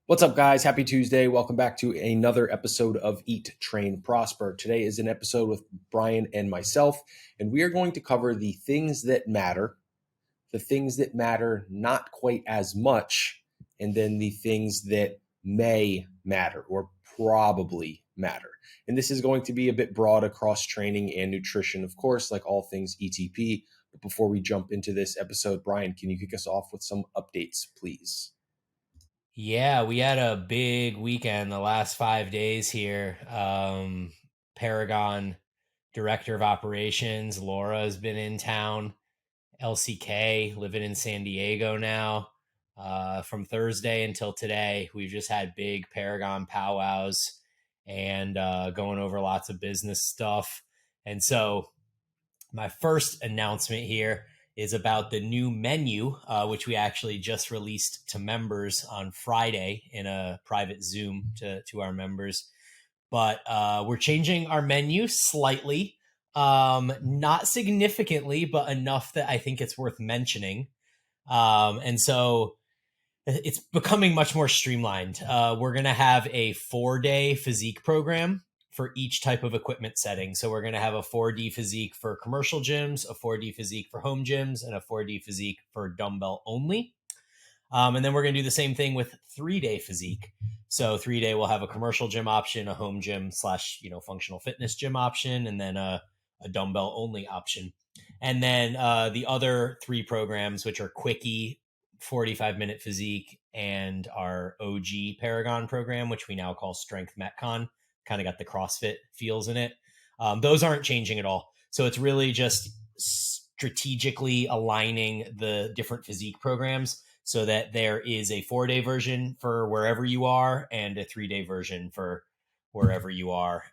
What's up, guys? Happy Tuesday. Welcome back to another episode of Eat, Train, Prosper. Today is an episode with Brian and myself, and we are going to cover the things that matter, the things that matter not quite as much, and then the things that may matter or probably matter. And this is going to be a bit broad across training and nutrition, of course, like all things ETP. But before we jump into this episode, Brian, can you kick us off with some updates, please? Yeah, we had a big weekend the last 5 days here. Paragon Director of Operations, Laura, has been in town. LCK living in San Diego now. From Thursday until today, we've just had big Paragon powwows and going over lots of business stuff. And so my first announcement here is about the new menu, which we actually just released to members on Friday in a private Zoom to our members. But we're changing our menu slightly, not significantly, but enough that I think it's worth mentioning. And so it's becoming much more streamlined. We're going to have a 4-day physique program for each type of equipment setting. So we're going to have a 4D physique for commercial gyms, a 4D physique for home gyms, and a 4D physique for dumbbell only. And then we're going to do the same thing with 3-day physique. So 3-day we'll have a commercial gym option, a home gym slash functional fitness gym option, and then a dumbbell only option. And then the other three programs, which are quickie, 45-minute physique, and our OG Paragon program, which we now call Strength Metcon, kind of got the CrossFit feels in it. Those aren't changing at all. So it's really just strategically aligning the different physique programs so that there is a 4-day version for wherever you are and a 3-day version for wherever you are.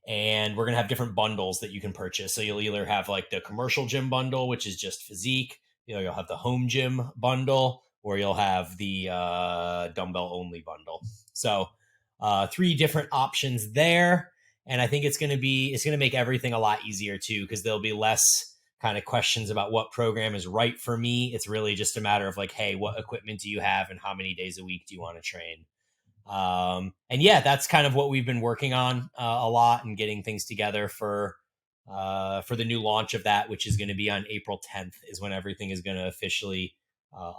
And we're going to have different bundles that you can purchase. So you'll either have like the commercial gym bundle, which is just physique. You'll have the home gym bundle, or you'll have the dumbbell only bundle. So 3 different options there. And I think it's going to make everything a lot easier too, because there'll be less kind of questions about what program is right for me. It's really just a matter of like, hey, what equipment do you have and how many days a week do you want to train? And yeah, that's kind of what we've been working on a lot and getting things together for the new launch of that, which is going to be on April 10th, is when everything is going to officially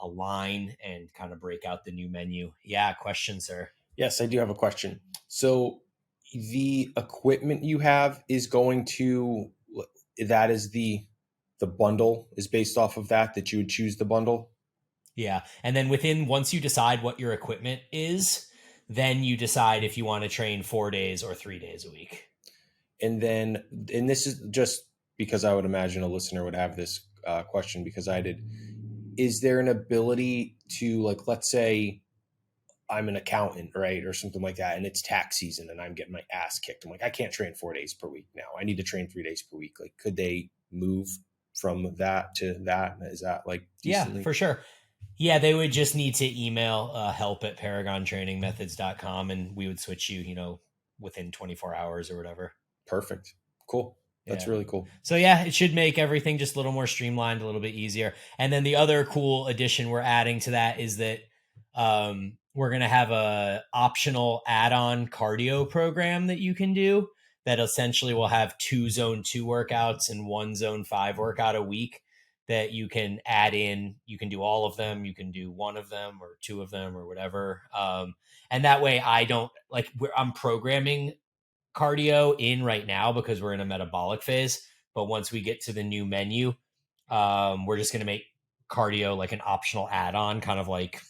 align and kind of break out the new menu. Yeah, question, sir. Yes, I do have a question. So the equipment you have is going to that is the bundle is based off of that you would choose the bundle. Yeah. And then once you decide what your equipment is, then you decide if you want to train 4 days or 3 days a week. And this is just because I would imagine a listener would have this question because I did. Is there an ability to, like, let's say I'm an accountant, right, or something like that, and it's tax season and I'm getting my ass kicked. I'm like, I can't train 4 days per week now. I need to train 3 days per week. Like, could they move from that to that? Is that like Yeah, decently? for sure. Yeah, they would just need to email help@paragontrainingmethods.com and we would switch you, within 24 hours or whatever. Perfect. Cool. That's Yeah. really cool. So yeah, it should make everything just a little more streamlined, a little bit easier. And then the other cool addition we're adding to that is that we're going to have a optional add-on cardio program that you can do that essentially will have 2 zone 2 workouts and 1 zone 5 workout a week that you can add in. You can do all of them. You can do one of them or 2 of them or whatever. And that way I don't I'm programming cardio in right now because we're in a metabolic phase. But once we get to the new menu, we're just going to make cardio like an optional add-on, kind of like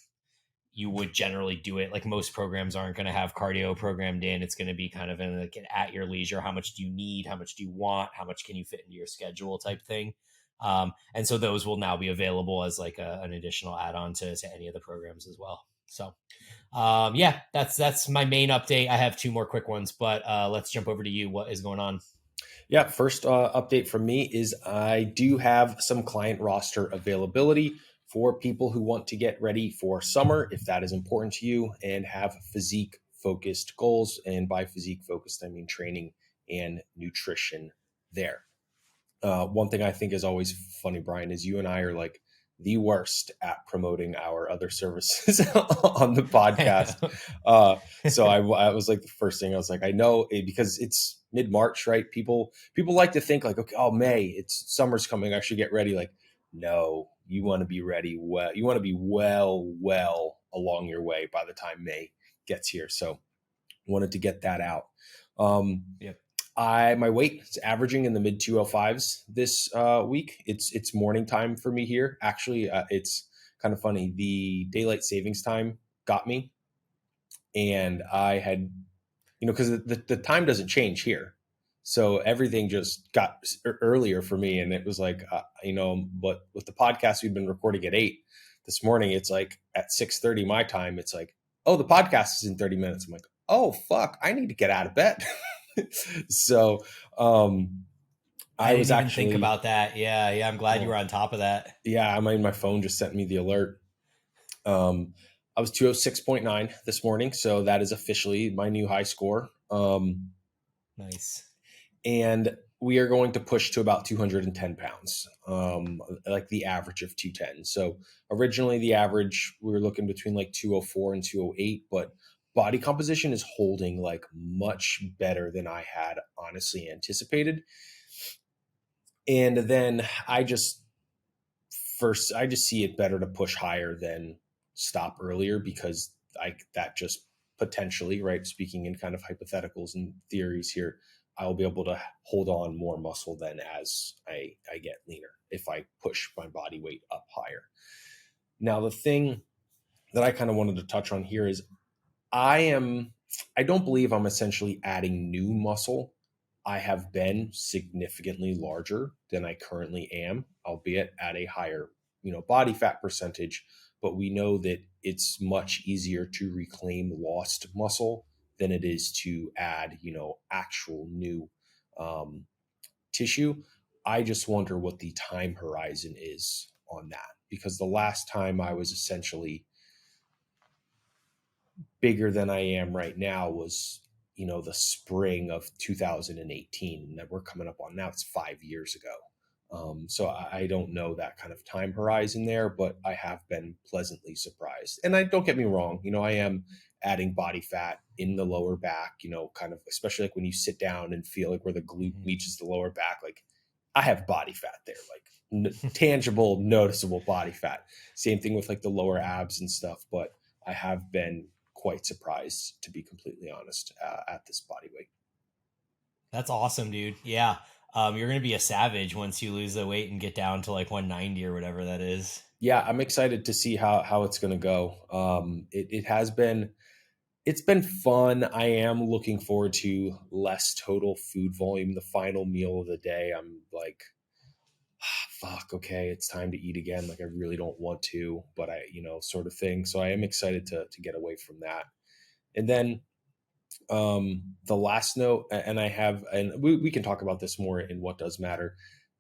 you would generally do it. Like most programs aren't going to have cardio programmed in. It's going to be kind of in like an at your leisure. How much do you need? How much do you want? How much can you fit into your schedule type thing? And so those will now be available as like an additional add-on to any of the programs as well. So yeah, that's my main update. I have 2 more quick ones, but let's jump over to you. What is going on? Yeah, first update from me is I do have some client roster availability for people who want to get ready for summer, if that is important to you, and have physique focused goals. And by physique focused, I mean training and nutrition there. One thing I think is always funny, Brian, is you and I are like the worst at promoting our other services on the podcast. I So know. I was like, the first thing I was like, I know because it's mid-March, right? People like to think like, okay, oh, May, it's summer's coming, I should get ready. Like, no, you want to be ready. Well, you want to be well along your way by the time May gets here. So wanted to get that out. Um, Yep. my weight is averaging in the mid 205s this week. It's morning time for me here. Actually, it's kind of funny. The daylight savings time got me, and I had, because the time doesn't change here, so everything just got earlier for me, and it was like, but with the podcast we've been recording at 8 this morning, it's like at 6:30 my time. It's like, oh, the podcast is in 30 minutes. I'm like, oh fuck, I need to get out of bed. So I I was didn't even think actually, about that. Yeah. I'm glad you were oh, on top of that. yeah, I mean, my phone just sent me the alert. I was 206.9 this morning, so that is officially my new high score. Nice. And we are going to push to about 210 pounds, like the average of 210. So originally the average, we were looking between like 204 and 208, but body composition is holding like much better than I had honestly anticipated. And then I just see it better to push higher than stop earlier, because that just potentially, right, speaking in kind of hypotheticals and theories here, I'll be able to hold on more muscle than as I get leaner if I push my body weight up higher. Now, the thing that I kind of wanted to touch on here is I don't believe I'm essentially adding new muscle. I have been significantly larger than I currently am, albeit at a higher, body fat percentage. But we know that it's much easier to reclaim lost muscle than it is to add, actual new um, tissue. I just wonder what the time horizon is on that, because the last time I was essentially bigger than I am right now was, the spring of 2018, and that we're coming up on now. It's 5 years ago. So I don't know that kind of time horizon there, but I have been pleasantly surprised. And I don't get me wrong, I am adding body fat in the lower back, kind of, especially like when you sit down and feel like where the glute reaches the lower back, like I have body fat there, like tangible, noticeable body fat. Same thing with like the lower abs and stuff, but I have been quite surprised, to be completely honest, at this body weight. That's awesome, dude. Yeah. You're going to be a savage once you lose the weight and get down to like 190 or whatever that is. Yeah, I'm excited to see how it's going to go. It's been fun. I am looking forward to less total food volume. The final meal of the day, I'm like, fuck, okay, it's time to eat again. Like I really don't want to, but sort of thing. So I am excited to get away from that. And then the last note, and we can talk about this more in what does matter.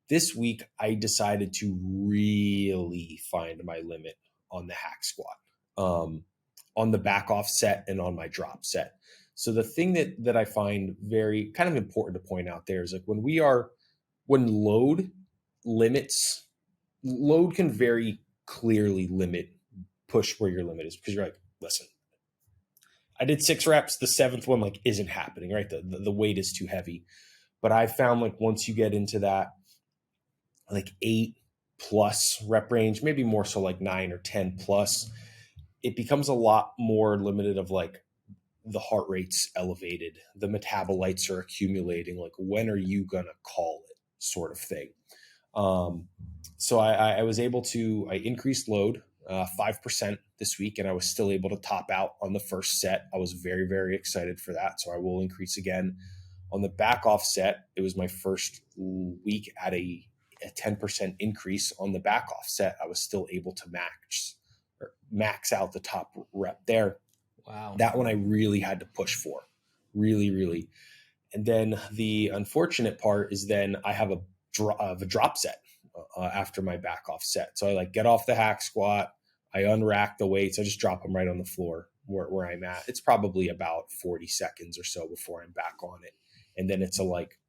This week, I decided to really find my limit on the hack squat, on the back off set and on my drop set. So the thing that I find very kind of important to point out there is like when limits, load can very clearly limit push where your limit is, because you're like, listen, I did 6 reps. The 7th one like isn't happening, right? The weight is too heavy. But I found like once you get into that like 8 plus rep range, maybe more so like 9 or 10 plus, it becomes a lot more limited of like the heart rate's elevated, the metabolites are accumulating. Like when are you gonna call it, sort of thing. Um, so I was able to, I increased load 5% this week, and I was still able to top out on the first set. I was very, very excited for that. So I will increase again on the back off set. It was my first week at a 10% increase on the back off set. I was still able to max out the top rep there. Wow. That one I really had to push for, really, really. And then the unfortunate part is then I have a drop set after my back off set. So I like get off the hack squat, I unrack the weights, I just drop them right on the floor where I'm at. It's probably about 40 seconds or so before I'm back on it. And then it's a like,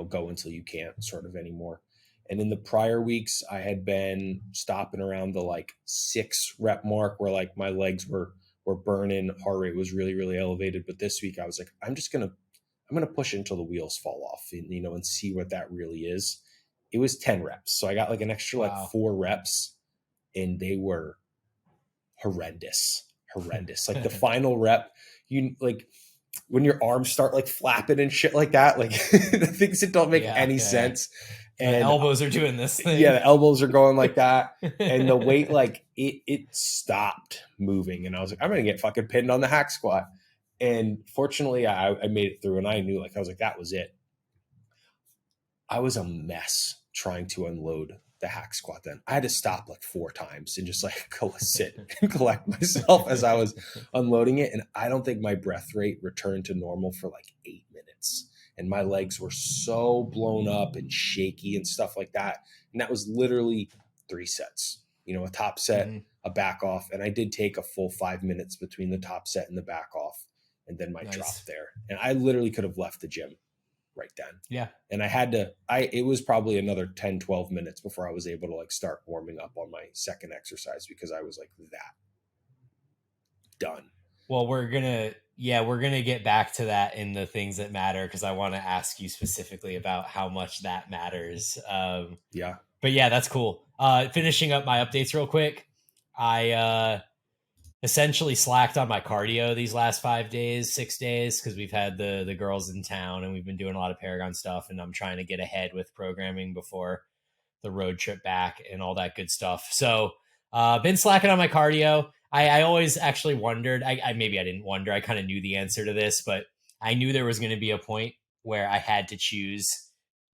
go until you can't sort of anymore. And in the prior weeks, I had been stopping around the like 6 rep mark where like my legs were burning, heart rate was really, really elevated. But this week I was like, I'm gonna push it until the wheels fall off, and see what that really is. It was 10 reps. So I got like an extra like Wow. 4 reps, and they were horrendous. Horrendous. Like the final rep, you like when your arms start like flapping and shit like that, like the things that don't make any Yeah. sense. My And elbows are doing this yeah, thing. the elbows are going like that. And the weight, like it stopped moving. And I was like, I'm gonna get fucking pinned on the hack squat. And fortunately I made it through, and I knew, like, I was like, that was it. I was a mess trying to unload the hack squat then. I had to stop like 4 times and just like go sit and collect myself as I was unloading it. And I don't think my breath rate returned to normal for like 8 minutes. And my legs were so blown up and shaky and stuff like that. And that was literally 3 sets, a top set, Mhm. a back off. And I did take a full 5 minutes between the top set and the back off, and then my drop Nice. there. And I literally could have left the gym right then. Yeah. And it was probably another 10, 12 minutes before I was able to like start warming up on my second exercise, because I was like that done. Well, we're gonna get back to that in the things that matter, because I want to ask you specifically about how much that matters. Yeah. But yeah, that's cool. Finishing up my updates real quick. I essentially slacked on my cardio these last 5 days, 6 days, because we've had the girls in town and we've been doing a lot of Paragon stuff, and I'm trying to get ahead with programming before the road trip back and all that good stuff. So been slacking on my cardio. I always actually wondered, maybe I didn't wonder, I kind of knew the answer to this, but I knew there was going to be a point where I had to choose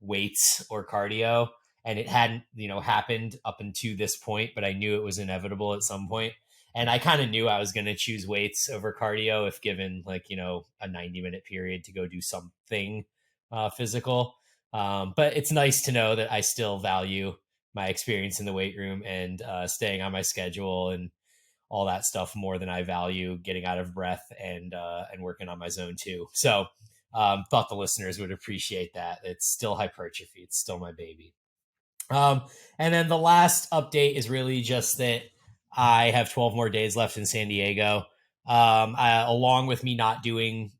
weights or cardio, and it hadn't, happened up until this point, but I knew it was inevitable at some point. And I kind of knew I was going to choose weights over cardio if given like, a 90-minute period to go do something physical. But it's nice to know that I still value my experience in the weight room and staying on my schedule and all that stuff more than I value getting out of breath and working on my zone too. So thought the listeners would appreciate that. It's still hypertrophy. It's still my baby. And then the last update is really just that I have 12 more days left in San Diego. Along with me not doing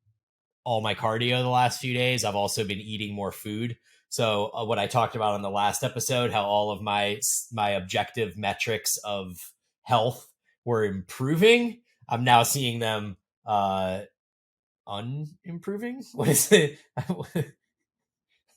all my cardio the last few days, I've also been eating more food. So what I talked about on the last episode, how all of my objective metrics of health were improving, I'm now seeing them unimproving. What is it?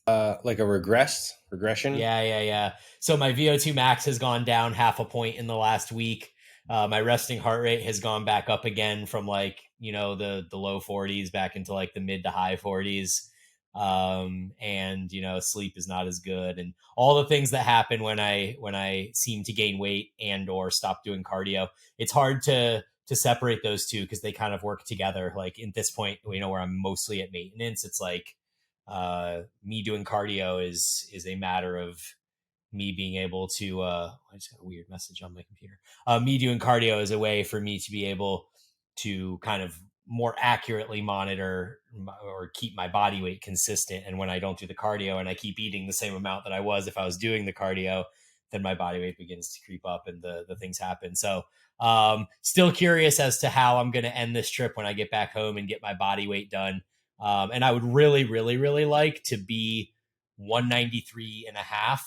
Like a regression. Yeah. So my VO2 max has gone down 0.5 point in the last week. My resting heart rate has gone back up again from like, the low 40s back into like the mid to high 40s. And sleep is not as good, and all the things that happen when I seem to gain weight and or stop doing cardio. It's hard to separate those two because they kind of work together. Like at this point, where I'm mostly at maintenance, it's like me doing cardio is a matter of me being able to I just got a weird message on my computer. Me doing cardio is a way for me to be able to kind of more accurately monitor or keep my body weight consistent. And when I don't do the cardio and I keep eating the same amount that I was if I was doing the cardio, then my body weight begins to creep up and the things happen. So still curious as to how I'm going to end this trip when I get back home and get my body weight done. And I would really, really, really like to be 193.5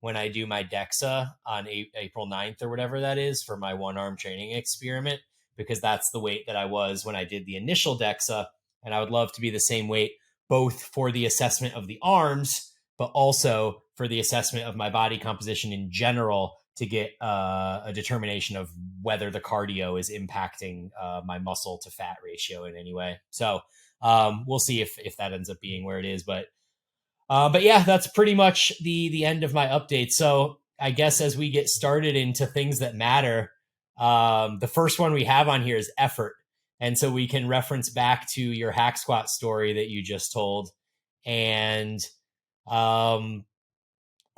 when I do my DEXA on April 9th or whatever that is for my one arm training experiment, because that's the weight that I was when I did the initial DEXA. And I would love to be the same weight, both for the assessment of the arms, but also for the assessment of my body composition in general, to get a determination of whether the cardio is impacting my muscle to fat ratio in any way. So we'll see if that ends up being where it is. But yeah, that's pretty much the end of my update. So I guess as we get started into things that matter, the first one we have on here is effort. And so we can reference back to your hack squat story that you just told. And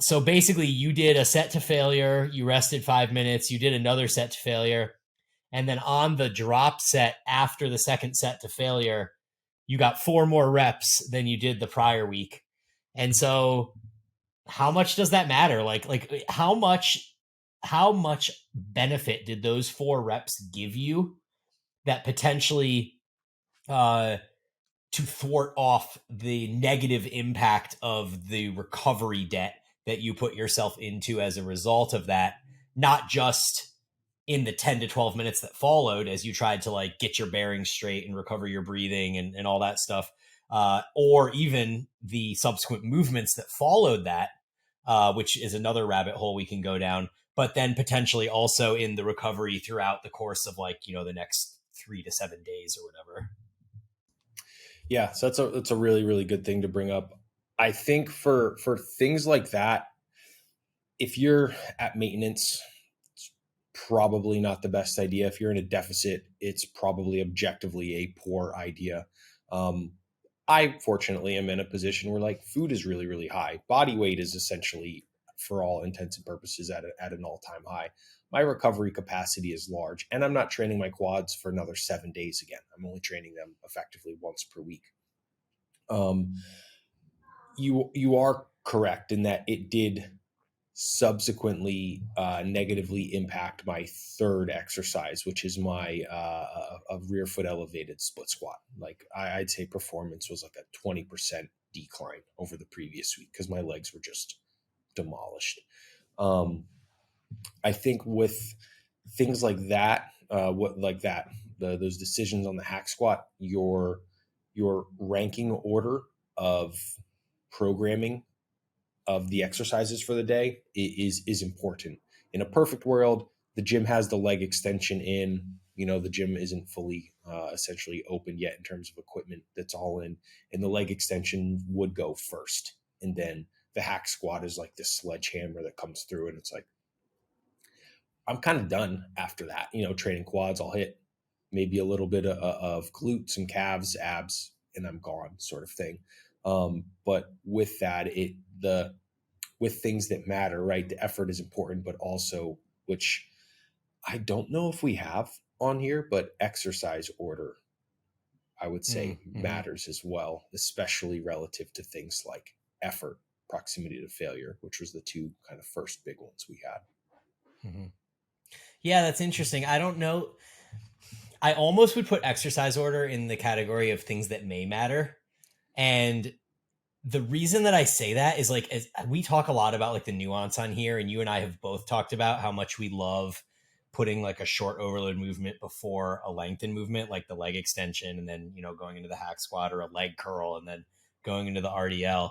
so basically you did a set to failure, you rested 5 minutes, you did another set to failure. And then on the drop set after the second set to failure, you got 4 more reps than you did the prior week. And so how much does that matter? Like how much benefit did those 4 reps give you that potentially uh to thwart off the negative impact of the recovery debt that you put yourself into as a result of that, not just in the 10 to 12 minutes that followed as you tried to like get your bearings straight and recover your breathing and all that stuff, or even the subsequent movements that followed that, which is another rabbit hole we can go down, but then potentially also in the recovery throughout the course of like, the next 3 to 7 days or whatever. Yeah, so that's a really really good thing to bring up. I think for things like that, if you're at maintenance, it's probably not the best idea. If you're in a deficit, it's probably objectively a poor idea. Um, I fortunately am in a position where like food is really really high. Body weight is essentially, for all intents and purposes, at an all time high. My recovery capacity is large, and I'm not training my quads for another 7 days again. I'm only training them effectively once per week. Um, you are correct in that it did subsequently negatively impact my third exercise, which is my a rear foot elevated split squat. Like I'd say performance was like a 20% decline over the previous week because my legs were just demolished. Um, I think with things like that, those decisions on the hack squat, your ranking order of programming of the exercises for the day is important. In a perfect world, the gym has the leg extension in. The gym isn't fully essentially open yet in terms of equipment that's all in, and the leg extension would go first, and then the hack squat is like this sledgehammer that comes through, and it's like I'm kind of done after that. Training quads, I'll hit maybe a little bit of glutes and calves, abs, and I'm gone, sort of thing. But with that, with things that matter, right? The effort is important, but also, which I don't know if we have on here, but exercise order, I would say, Mm-hmm. matters as well, especially relative to things like effort, proximity to failure, which was the two kind of first big ones we had. Mm-hmm. Yeah, that's interesting. I don't know. I almost would put exercise order in the category of things that may matter. And the reason that I say that is like, as we talk a lot about like the nuance on here, and you and I have both talked about how much we love putting like a short overload movement before a lengthened movement, like the leg extension, and then, going into the hack squat, or a leg curl, and then going into the RDL.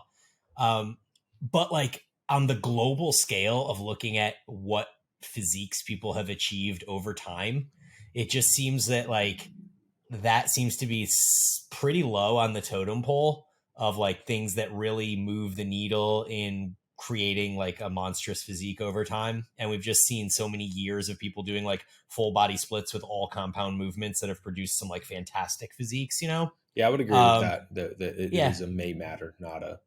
But like on the global scale of looking at what physiques people have achieved over time, it just seems that like that seems to be pretty low on the totem pole of like things that really move the needle in creating like a monstrous physique over time. And we've just seen so many years of people doing like full body splits with all compound movements that have produced some like fantastic physiques. Yeah, I would agree with um that. That it yeah, is a may matter, not a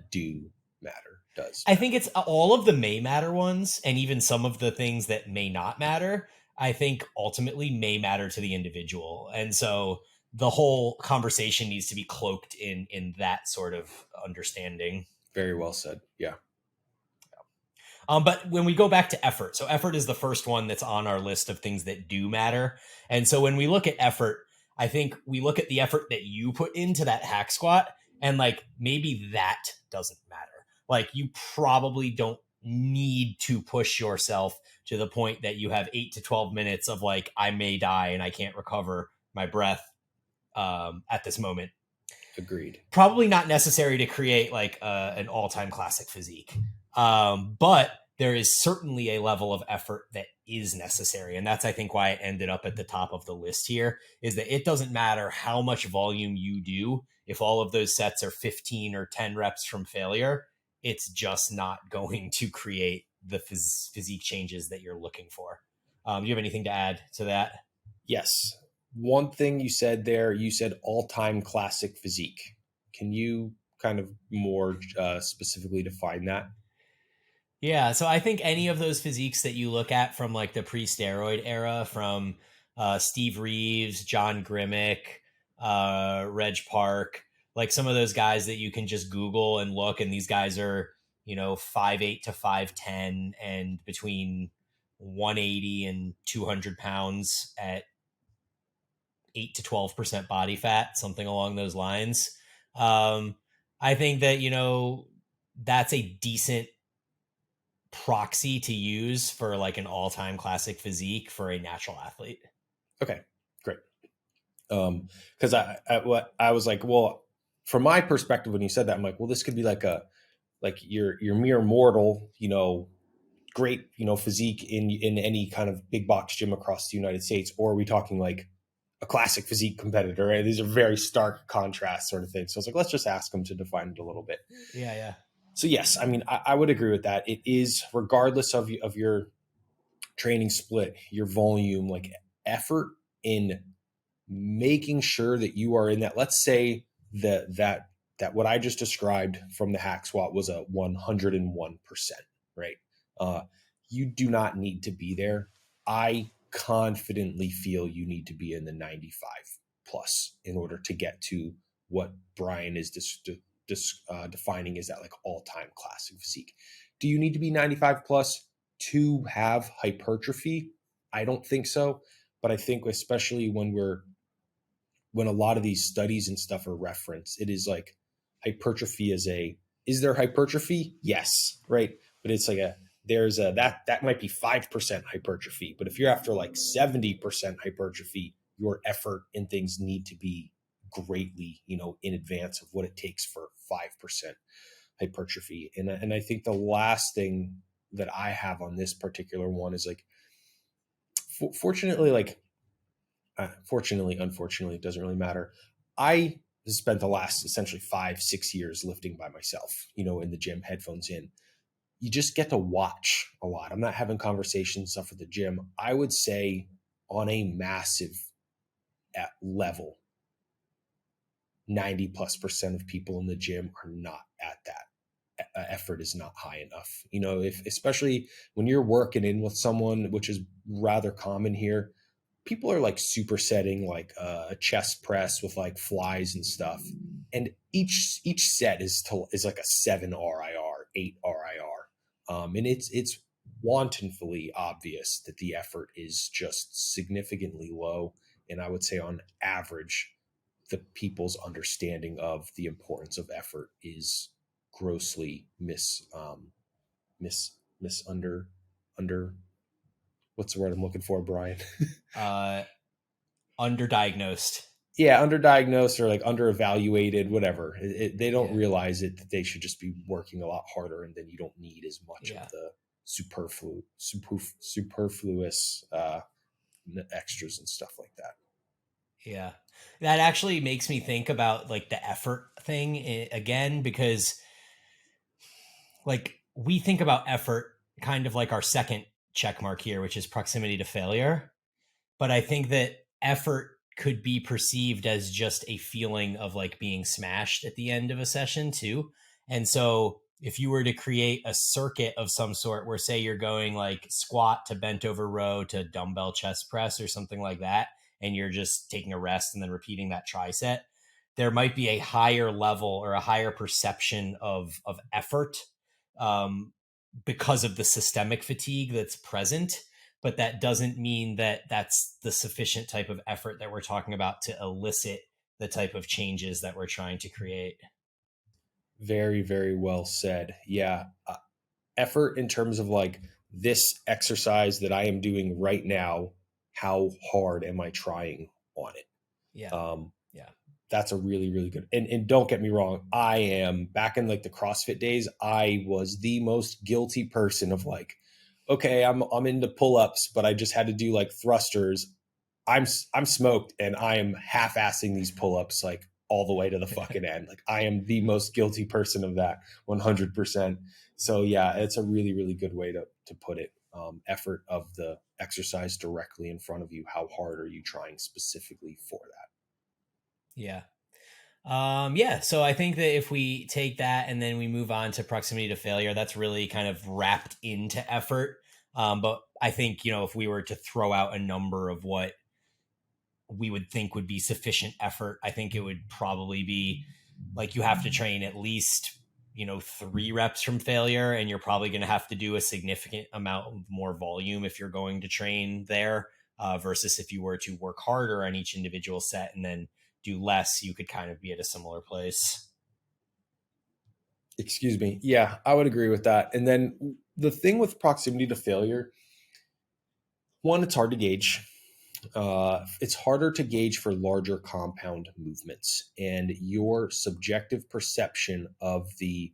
do matter. Does I think matter. it's all of the may matter ones, and even some of the things that may not matter, I think ultimately may matter to the individual. And so the whole conversation needs to be cloaked in that sort of understanding. Very well said. Yeah. But when we go back to effort, so effort is the first one that's on our list of things that do matter. And so when we look at effort, I think we look at the effort that you put into that hack squat, and like maybe that doesn't matter. Like you probably don't need to push yourself to the point that you have 8 to 12 minutes of like, I may die and I can't recover my breath at this moment. Agreed. Probably not necessary to create like an all-time classic physique, but there is certainly a level of effort that is necessary, and that's, I think, why it ended up at the top of the list here, is that it doesn't matter how much volume you do. If all of those sets are 15 or 10 reps from failure, it's just not going to create the physique changes that you're looking for. Do you have anything to add to that? Yes. One thing you said there, you said all-time classic physique. Can you kind of more specifically define that? Yeah, so I think any of those physiques that you look at from like the pre-steroid era, from Steve Reeves, John Grimmick, Reg Park, like some of those guys that you can just Google and look, and these guys are, 5'8" to 5'10" and between 180 and 200 pounds at 8 to 12% body fat, something along those lines. I think that, that's a decent proxy to use for like an all-time classic physique for a natural athlete. Okay, great. Because I was like, well, from my perspective, when you said that, I'm like, well, this could be like your mere mortal, great, physique in any kind of big box gym across the United States, or are we talking like a classic physique competitor? Right? These are very stark contrast sort of things. So I was like, let's just ask them to define it a little bit. Yeah. So yes, I mean, I would agree with that. It is, regardless of your training split, your volume, like effort in making sure that you are in that. Let's say that what I just described from the hack squat was a 101%, right? Uh, you do not need to be there. I confidently feel you need to be in the 95 plus in order to get to what Brian is defining as that like all-time classic physique. Do you need to be 95 plus to have hypertrophy? I don't think so, but I think especially when a lot of these studies and stuff are referenced, it is like hypertrophy is there hypertrophy? Yes, right. But it's like that might be 5% hypertrophy. But if you're after like 70% hypertrophy, your effort and things need to be greatly, in advance of what it takes for 5% hypertrophy. And I think the last thing that I have on this particular one is like, fortunately, like, fortunately, unfortunately, it doesn't really matter. I spent the last essentially 5-6 years lifting by myself, in the gym, headphones in. You just get to watch a lot. I'm not having conversations stuff at the gym. I would say on a massive level, 90+% of people in the gym are not at that. Effort is not high enough. If especially when you're working in with someone, which is rather common here, people are like supersetting like a chest press with like flies and stuff, and each set is like a 7 RIR, 8 RIR, and it's wantonly obvious that the effort is just significantly low. And I would say on average, the people's understanding of the importance of effort is grossly under what's the word I'm looking for, Brian? Underdiagnosed. Yeah, underdiagnosed or like underevaluated, whatever. They don't realize it, that they should just be working a lot harder, and then you don't need as much of the superfluous extras and stuff like that. Yeah. That actually makes me think about like the effort thing again, because like we think about effort kind of like our second check mark here, which is proximity to failure. But I think that effort could be perceived as just a feeling of like being smashed at the end of a session too. And so if you were to create a circuit of some sort where say you're going like squat to bent over row to dumbbell chest press or something like that, and you're just taking a rest and then repeating that triset, there might be a higher level or a higher perception of effort, because of the systemic fatigue that's present. But that doesn't mean that that's the sufficient type of effort that we're talking about to elicit the type of changes that we're trying to create. Very, very well said. Yeah. Effort in terms of like this exercise that I am doing right now, how hard am I trying on it? Yeah. That's a really, really good. And don't get me wrong, I am back in like the CrossFit days. I was the most guilty person of like, okay, I'm into pull-ups, but I just had to do like thrusters. I'm smoked, and I am half-assing these pull-ups like all the way to the fucking end. Like I am the most guilty person of that, 100%. So yeah, it's a really, really good way to put it. Effort of the exercise directly in front of you. How hard are you trying specifically for that? Yeah. Yeah. So I think that if we take that and then we move on to proximity to failure, that's really kind of wrapped into effort. But I think, if we were to throw out a number of what we would think would be sufficient effort, I think it would probably be like you have to train at least 3 reps from failure, and you're probably going to have to do a significant amount of more volume if you're going to train there, versus if you were to work harder on each individual set and then do less, you could kind of be at a similar place. Excuse me. Yeah, I would agree with that. And then the thing with proximity to failure, one, it's hard to gauge. It's harder to gauge for larger compound movements, and your subjective perception of the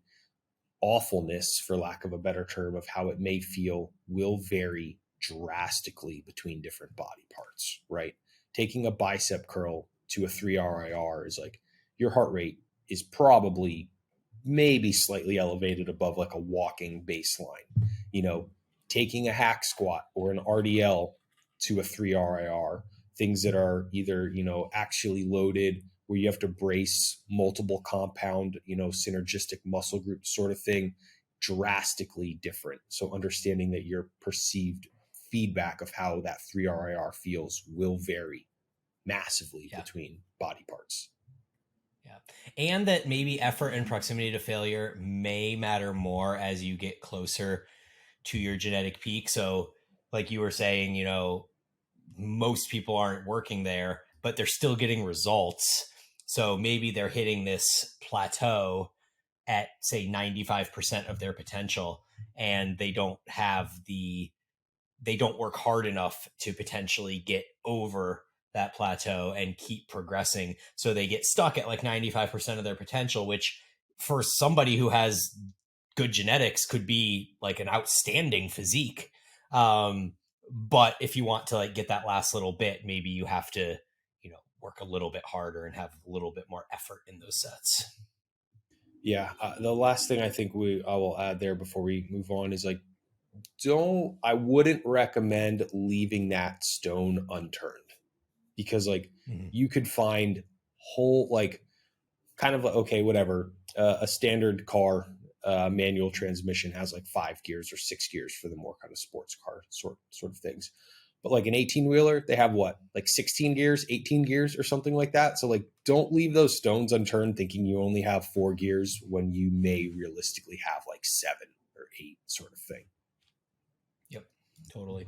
awfulness, for lack of a better term, of how it may feel will vary drastically between different body parts, right? Taking a bicep curl to a 3 RIR is like your heart rate is probably maybe slightly elevated above like a walking baseline. You know, taking a hack squat or an RDL to a 3 RIR, things that are either, actually loaded where you have to brace multiple compound, synergistic muscle groups sort of thing, drastically different. So understanding that your perceived feedback of how that 3 RIR feels will vary massively Yeah. between body parts. Yeah. And that maybe effort and proximity to failure may matter more as you get closer to your genetic peak. So, like you were saying, most people aren't working there, but they're still getting results. So maybe they're hitting this plateau at, say, 95% of their potential, and they don't work hard enough to potentially get over that plateau and keep progressing. So they get stuck at like 95% of their potential, which for somebody who has good genetics could be like an outstanding physique. But if you want to like get that last little bit, maybe you have to, work a little bit harder and have a little bit more effort in those sets. Yeah, the last thing I think I will add there before we move on is like, I wouldn't recommend leaving that stone unturned, because like Mm-hmm. you could find whole like kind of like, okay, whatever, a standard car, manual transmission has like 5 gears or 6 gears for the more kind of sports car sort of things. But like an 18-wheeler, they have what, like 16 gears, 18 gears or something like that. So like don't leave those stones unturned thinking you only have 4 gears when you may realistically have like 7 or 8 sort of thing. Yep, totally.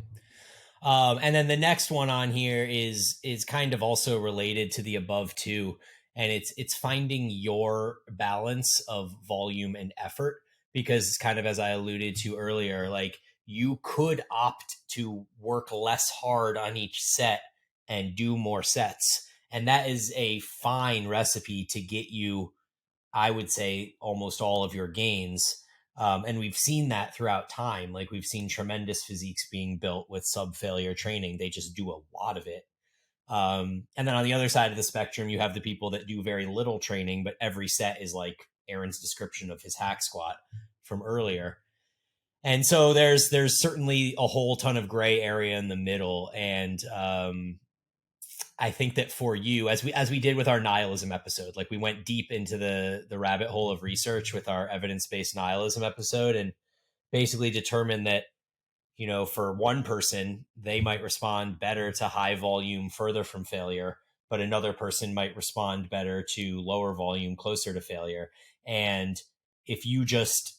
And then the next one on here is kind of also related to the above two, and it's finding your balance of volume and effort, because kind of as I alluded to earlier, like you could opt to work less hard on each set and do more sets, and that is a fine recipe to get you, I would say, almost all of your gains. And we've seen that throughout time. Like we've seen tremendous physiques being built with sub failure training. They just do a lot of it. And then on the other side of the spectrum, you have the people that do very little training, but every set is like Aaron's description of his hack squat from earlier. And so there's certainly a whole ton of gray area in the middle. And I think that for you, as we did with our nihilism episode, like we went deep into the rabbit hole of research with our evidence-based nihilism episode, and basically determined that, for one person, they might respond better to high volume further from failure, but another person might respond better to lower volume closer to failure. And if you just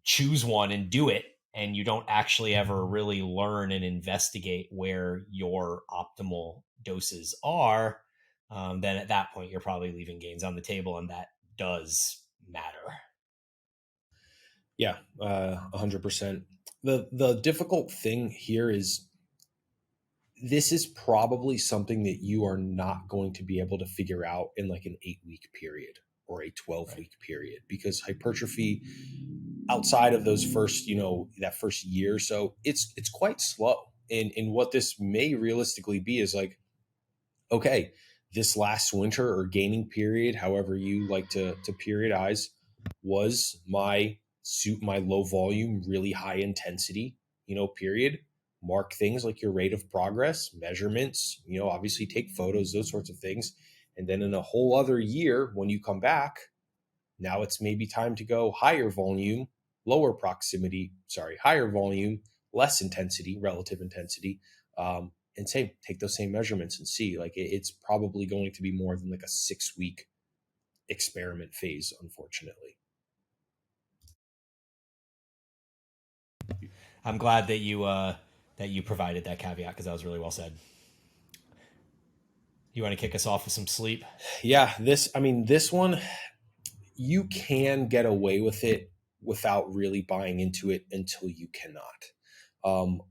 choose one and do it, and you don't actually ever really learn and investigate where your optimal doses are, then at that point you're probably leaving gains on the table, and that does matter. Yeah, 100%. The difficult thing here is this is probably something that you are not going to be able to figure out in like an 8-week period or a 12-week Right. period, because hypertrophy outside of those first, that first year or so, it's quite slow. And what this may realistically be is like, okay, this last winter or gaining period, however you like to periodize, was my low volume, really high intensity, period. Mark things like your rate of progress, measurements, obviously take photos, those sorts of things. And then in a whole other year, when you come back, now it's maybe time to go higher volume, higher volume, less intensity, relative intensity, and take those same measurements and see. Like it's probably going to be more than like a 6-week experiment phase, unfortunately. I'm glad that you provided that caveat because that was really well said. You want to kick us off with some sleep? Yeah, this one, you can get away with it without really buying into it until you cannot. Um,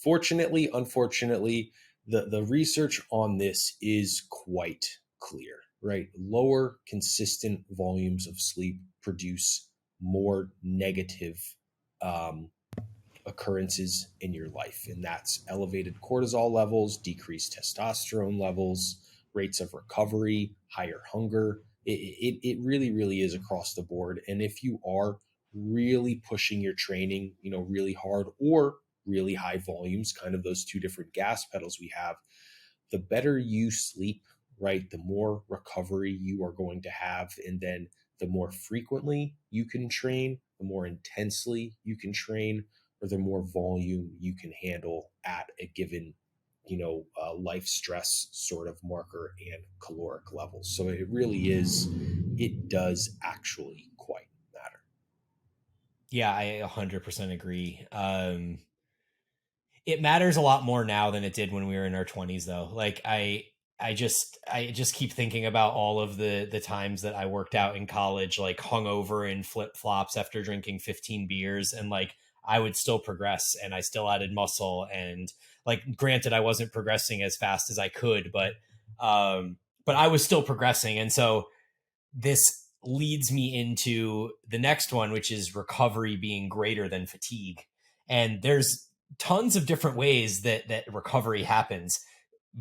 Unfortunately, the research on this is quite clear, right? Lower consistent volumes of sleep produce more negative um, occurrences in your life, and that's elevated cortisol levels, decreased testosterone levels, rates of recovery, higher hunger. It really, really is across the board. And if you are really pushing your training, really hard or really high volumes, kind of those two different gas pedals we have, the better you sleep, right, the more recovery you are going to have. And then the more frequently you can train, the more intensely you can train, or the more volume you can handle at a given, life stress sort of marker and caloric levels. So it does actually quite matter. Yeah, I 100% agree. It matters a lot more now than it did when we were in our 20s though. Like I just keep thinking about all of the times that I worked out in college, like hungover in flip-flops after drinking 15 beers, and like I would still progress and I still added muscle. And like granted I wasn't progressing as fast as I could, but I was still progressing. And so this leads me into the next one, which is recovery being greater than fatigue. And there's tons of different ways that recovery happens.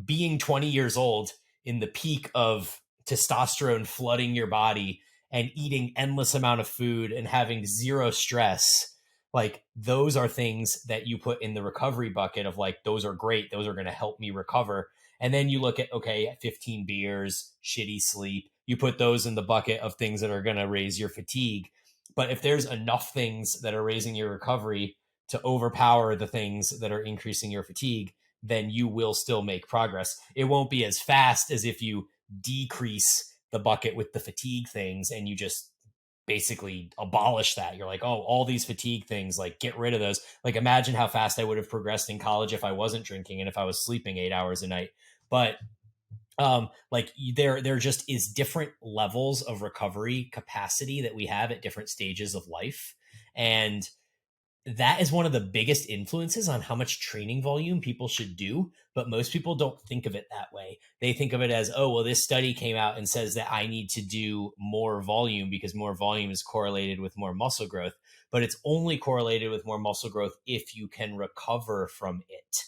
Being 20 years old in the peak of testosterone flooding your body and eating endless amount of food and having zero stress, like those are things that you put in the recovery bucket of like, those are great, those are going to help me recover. And then you look at, okay, 15 beers, shitty sleep, you put those in the bucket of things that are going to raise your fatigue. But if there's enough things that are raising your recovery to overpower the things that are increasing your fatigue, then you will still make progress. It won't be as fast as if you decrease the bucket with the fatigue things and you just basically abolish that. You're like, oh, all these fatigue things, like get rid of those. Like imagine how fast I would have progressed in college if I wasn't drinking and if I was sleeping 8 hours a night. But like there just is different levels of recovery capacity that we have at different stages of life. And that is one of the biggest influences on how much training volume people should do. But most people don't think of it that way. They think of it as, oh, well, this study came out and says that I need to do more volume because more volume is correlated with more muscle growth. But it's only correlated with more muscle growth if you can recover from it.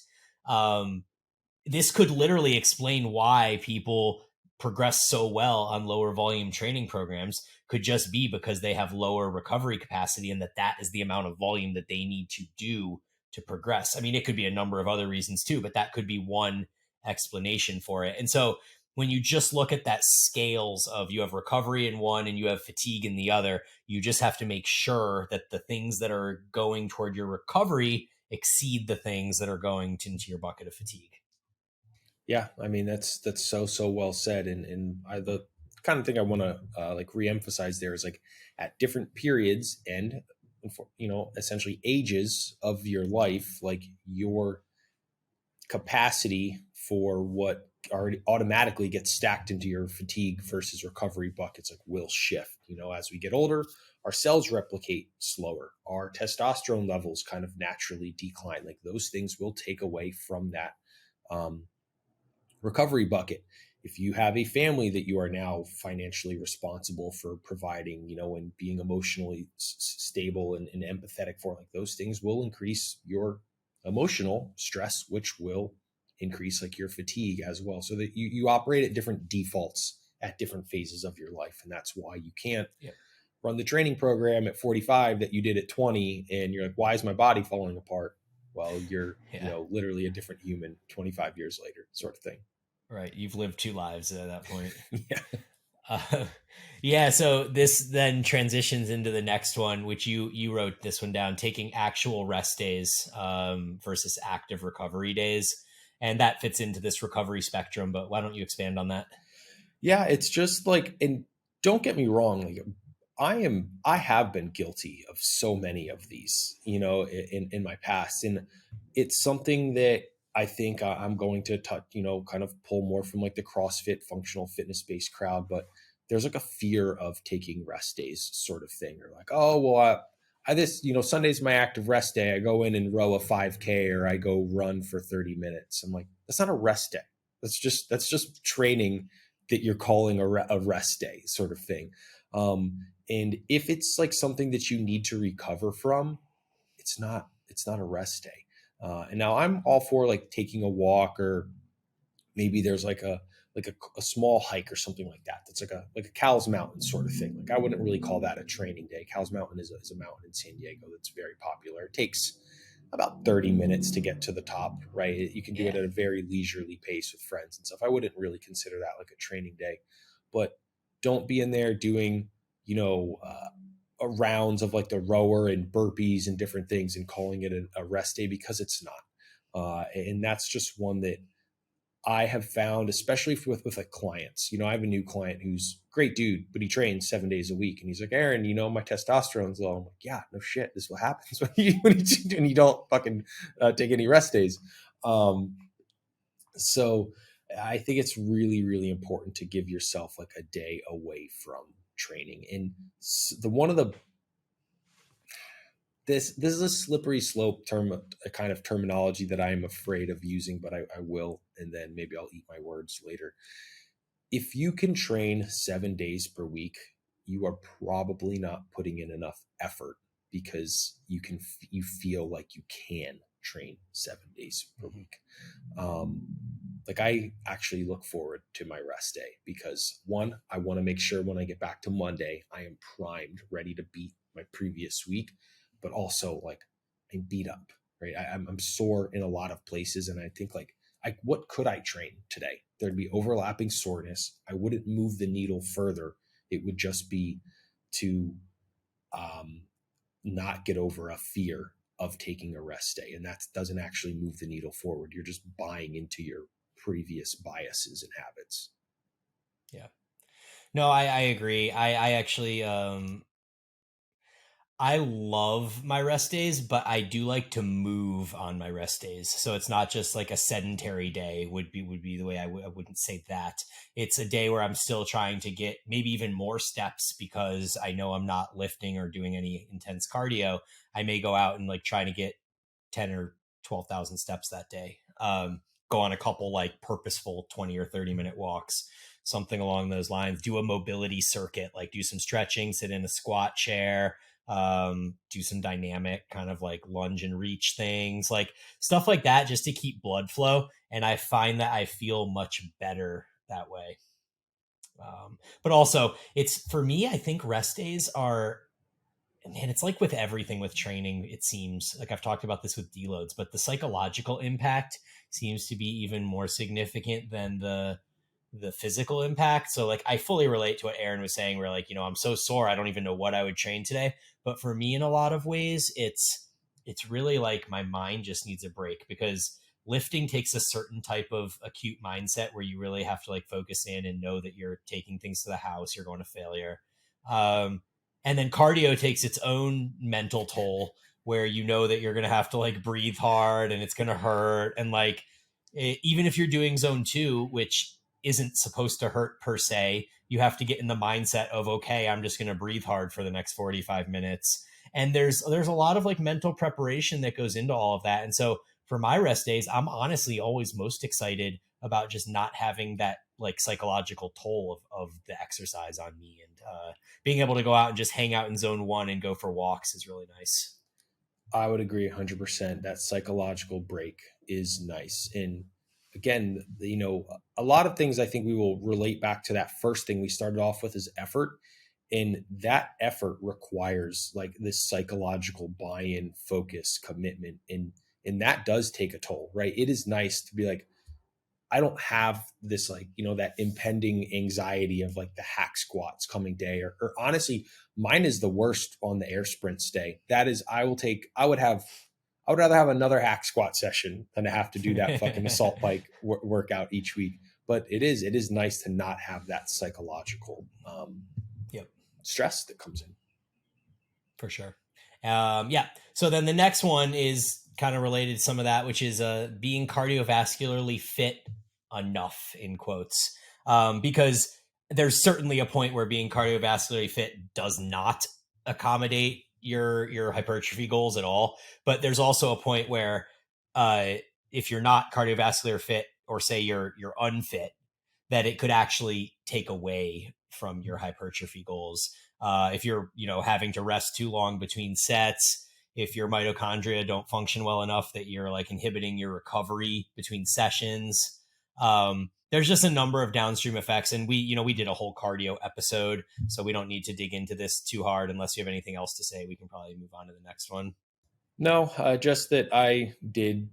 This could literally explain why people progress so well on lower volume training programs. Could just be because they have lower recovery capacity and that is the amount of volume that they need to do to progress. I mean, it could be a number of other reasons too, but that could be one explanation for it. And so when you just look at that scales of you have recovery in one and you have fatigue in the other, you just have to make sure that the things that are going toward your recovery exceed the things that are going into your bucket of fatigue. Yeah, I mean that's so well said, and the kind of thing I want to like reemphasize there is like at different periods and essentially ages of your life, like your capacity for what already automatically gets stacked into your fatigue versus recovery buckets like will shift. As we get older, our cells replicate slower, our testosterone levels kind of naturally decline. Like those things will take away from that um, recovery bucket. If you have a family that you are now financially responsible for providing, and being emotionally stable and empathetic for, like those things will increase your emotional stress, which will increase like your fatigue as well. So that you operate at different defaults at different phases of your life. And that's why you can't Yep. run the training program at 45 that you did at 20. And you're like, why is my body falling apart? Well, you're, Yeah. literally a different human 25 years later, sort of thing. Right. You've lived two lives at that point. Yeah. Uh, yeah. So this then transitions into the next one, which you wrote this one down: taking actual rest days versus active recovery days, and that fits into this recovery spectrum. But why don't you expand on that? Yeah, it's just like, and don't get me wrong, like I have been guilty of so many of these, in my past. And it's something that I think I'm going to touch, kind of pull more from like the CrossFit functional fitness based crowd. But there's like a fear of taking rest days sort of thing, or like, oh, well, this, Sunday's my active rest day. I go in and row a 5K or I go run for 30 minutes. I'm like, that's not a rest day. That's just training that you're calling a rest day sort of thing. And if it's like something that you need to recover from, it's not a rest day. And now I'm all for like taking a walk, or maybe there's like a small hike or something like that. That's like a Cowles Mountain sort of thing. Like I wouldn't really call that a training day. Cowles Mountain is a mountain in San Diego that's very popular. It takes about 30 minutes to get to the top, right? You can do it Yeah. at a very leisurely pace with friends and stuff. I wouldn't really consider that like a training day, but don't be in there doing, rounds of like the rower and burpees and different things and calling it a rest day, because it's not. And that's just one that I have found, especially with like clients. I have a new client who's a great dude, but he trains 7 days a week, and he's like, Aaron, my testosterone's low. I'm like, yeah, no shit. This is what happens when you don't fucking take any rest days. Um, so I think it's really, really important to give yourself like a day away from training. And the one of the this is a slippery slope term, a kind of terminology that I am afraid of using, but I will, and then maybe I'll eat my words later. If you can train 7 days per week, you are probably not putting in enough effort, because you feel like you can train 7 days per Mhm. week. Like I actually look forward to my rest day, because one, I want to make sure when I get back to Monday, I am primed, ready to beat my previous week, but also like I'm beat up, right? I'm sore in a lot of places, and I think like, what could I train today? There'd be overlapping soreness. I wouldn't move the needle further. It would just be to um, not get over a fear of taking a rest day. And that doesn't actually move the needle forward. You're just buying into your previous biases and habits. Yeah. No, I agree. I actually I love my rest days, but I do like to move on my rest days. So it's not just like a sedentary day would be the way I wouldn't say that. It's a day where I'm still trying to get maybe even more steps, because I know I'm not lifting or doing any intense cardio. I may go out and like try to get 10 or 12,000 steps that day. Go on a couple like purposeful 20 or 30-minute walks, something along those lines. Do a mobility circuit, like do some stretching, sit in a squat chair, do some dynamic kind of like lunge and reach things, like stuff like that, just to keep blood flow. And I find that I feel much better that way. But also, it's for me, I think rest days are, man, it's like with everything with training, it seems like I've talked about this with deloads, but the psychological impact seems to be even more significant than the physical impact. So like I fully relate to what Aaron was saying, where like, I'm so sore, I don't even know what I would train today. But for me, in a lot of ways, it's really like my mind just needs a break, because lifting takes a certain type of acute mindset where you really have to like focus in and know that you're taking things to the house, you're going to failure. Um, and then cardio takes its own mental toll, where you know that you're going to have to like breathe hard and it's going to hurt. And like, even if you're doing zone 2, which isn't supposed to hurt per se, you have to get in the mindset of, okay, I'm just going to breathe hard for the next 45 minutes. And there's a lot of like mental preparation that goes into all of that. And so for my rest days, I'm honestly always most excited about just not having that like psychological toll of the exercise on me. And being able to go out and just hang out in zone 1 and go for walks is really nice. I would agree 100%. That psychological break is nice. And again, a lot of things I think we will relate back to that first thing we started off with, is effort. And that effort requires like this psychological buy-in, focus, commitment. And that does take a toll, right? It is nice to be like, I don't have this like, that impending anxiety of like the hack squats coming day, or honestly, mine is the worst on the air sprints day. That is, I would rather have another hack squat session than to have to do that fucking assault bike workout each week. But it is nice to not have that psychological Yep. stress that comes in. For sure. Yeah. So then the next one is kind of related to some of that, which is being cardiovascularly fit enough, in quotes, because there's certainly a point where being cardiovascularly fit does not accommodate your hypertrophy goals at all. But there's also a point where uh, if you're not cardiovascular fit, or say you're unfit, that it could actually take away from your hypertrophy goals. If you're, having to rest too long between sets, if your mitochondria don't function well enough that you're like inhibiting your recovery between sessions. There's just a number of downstream effects, and we did a whole cardio episode, so we don't need to dig into this too hard. Unless you have anything else to say, we can probably move on to the next one. No, just that I did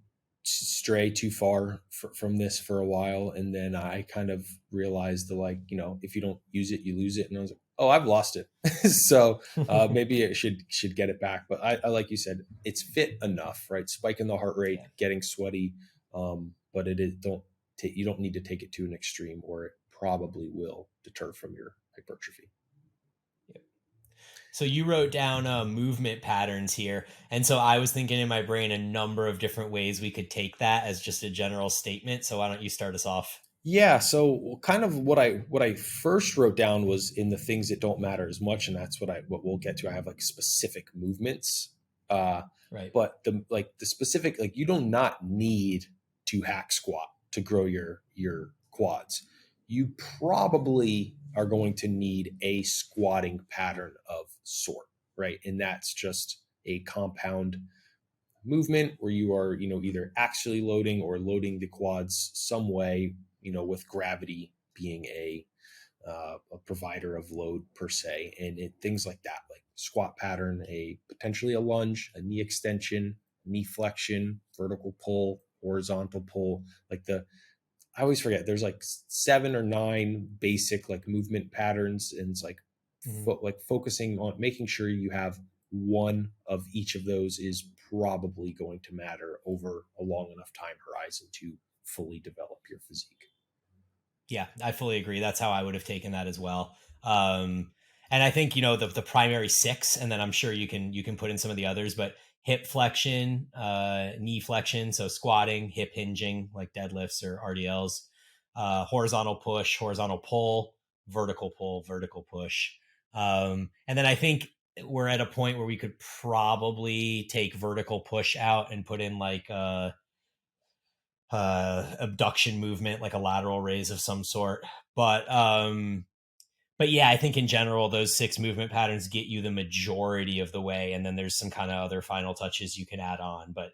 stray too far from this for a while, and then I kind of realized the if you don't use it, you lose it, and I was like, oh, I've lost it, so maybe it should get it back. But I like you said, it's fit enough, right? Spiking the heart rate, Yeah. getting sweaty, but it is you don't need to take it to an extreme, or it probably will deter from your hypertrophy. So you wrote down movement patterns here. And so I was thinking in my brain a number of different ways we could take that as just a general statement. So why don't you start us off? Yeah, so kind of what I first wrote down was in the things that don't matter as much, and that's what we'll get to. I have like specific movements, uh, Right. but the specific, like, you do not need to hack squat to grow your quads. You probably are going to need a squatting pattern of sort, right? And that's just a compound movement where you are, either actually loading or loading the quads some way, with gravity being a provider of load per se, and things like that, like squat pattern, a potentially a lunge, a knee extension, knee flexion, vertical pull, horizontal pull, I always forget. There's like 7 or 9 basic like movement patterns, and it's like Mhm. focusing on making sure you have one of each of those is probably going to matter over a long enough time horizon to fully develop your physique. Yeah, I fully agree. That's how I would have taken that as well. And I think the primary six, and then I'm sure you can put in some of the others, but hip flexion, knee flexion, so squatting, hip hinging like deadlifts or RDLs, horizontal push, horizontal pull, vertical push, and then I think we're at a point where we could probably take vertical push out and put in like abduction movement, like a lateral raise of some sort. But yeah, I think in general those 6 movement patterns get you the majority of the way, and then there's some kind of other final touches you can add on. But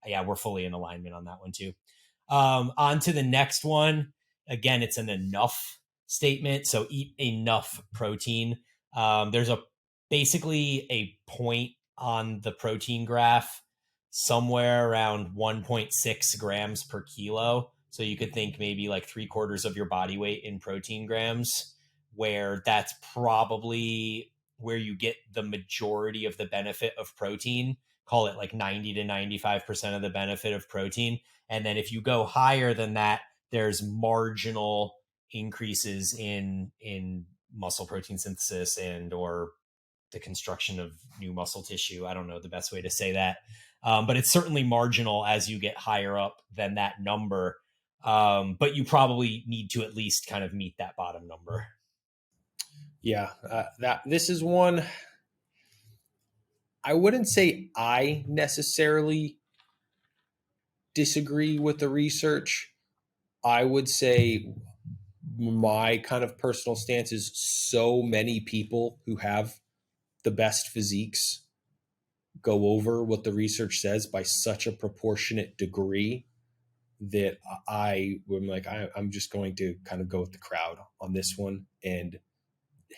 yeah, we're fully in alignment on that one too. On to the next one. Again, it's an enough statement. So eat enough protein. There's a basically a point on the protein graph somewhere around 1.6 grams per kilo. So you could think maybe like 3/4 of your body weight in protein grams, where that's probably where you get the majority of the benefit of protein. Call it like 90 to 95% of the benefit of protein. And then if you go higher than that, there's marginal increases in muscle protein synthesis and or the construction of new muscle tissue. I don't know the best way to say that. But it's certainly marginal as you get higher up than that number. But you probably need to at least kind of meet that bottom number. Yeah, that this is one I wouldn't say I necessarily disagree with the research. I would say my kind of personal stance is so many people who have the best physiques go over what the research says by such a proportionate degree that I'm just going to kind of go with the crowd on this one and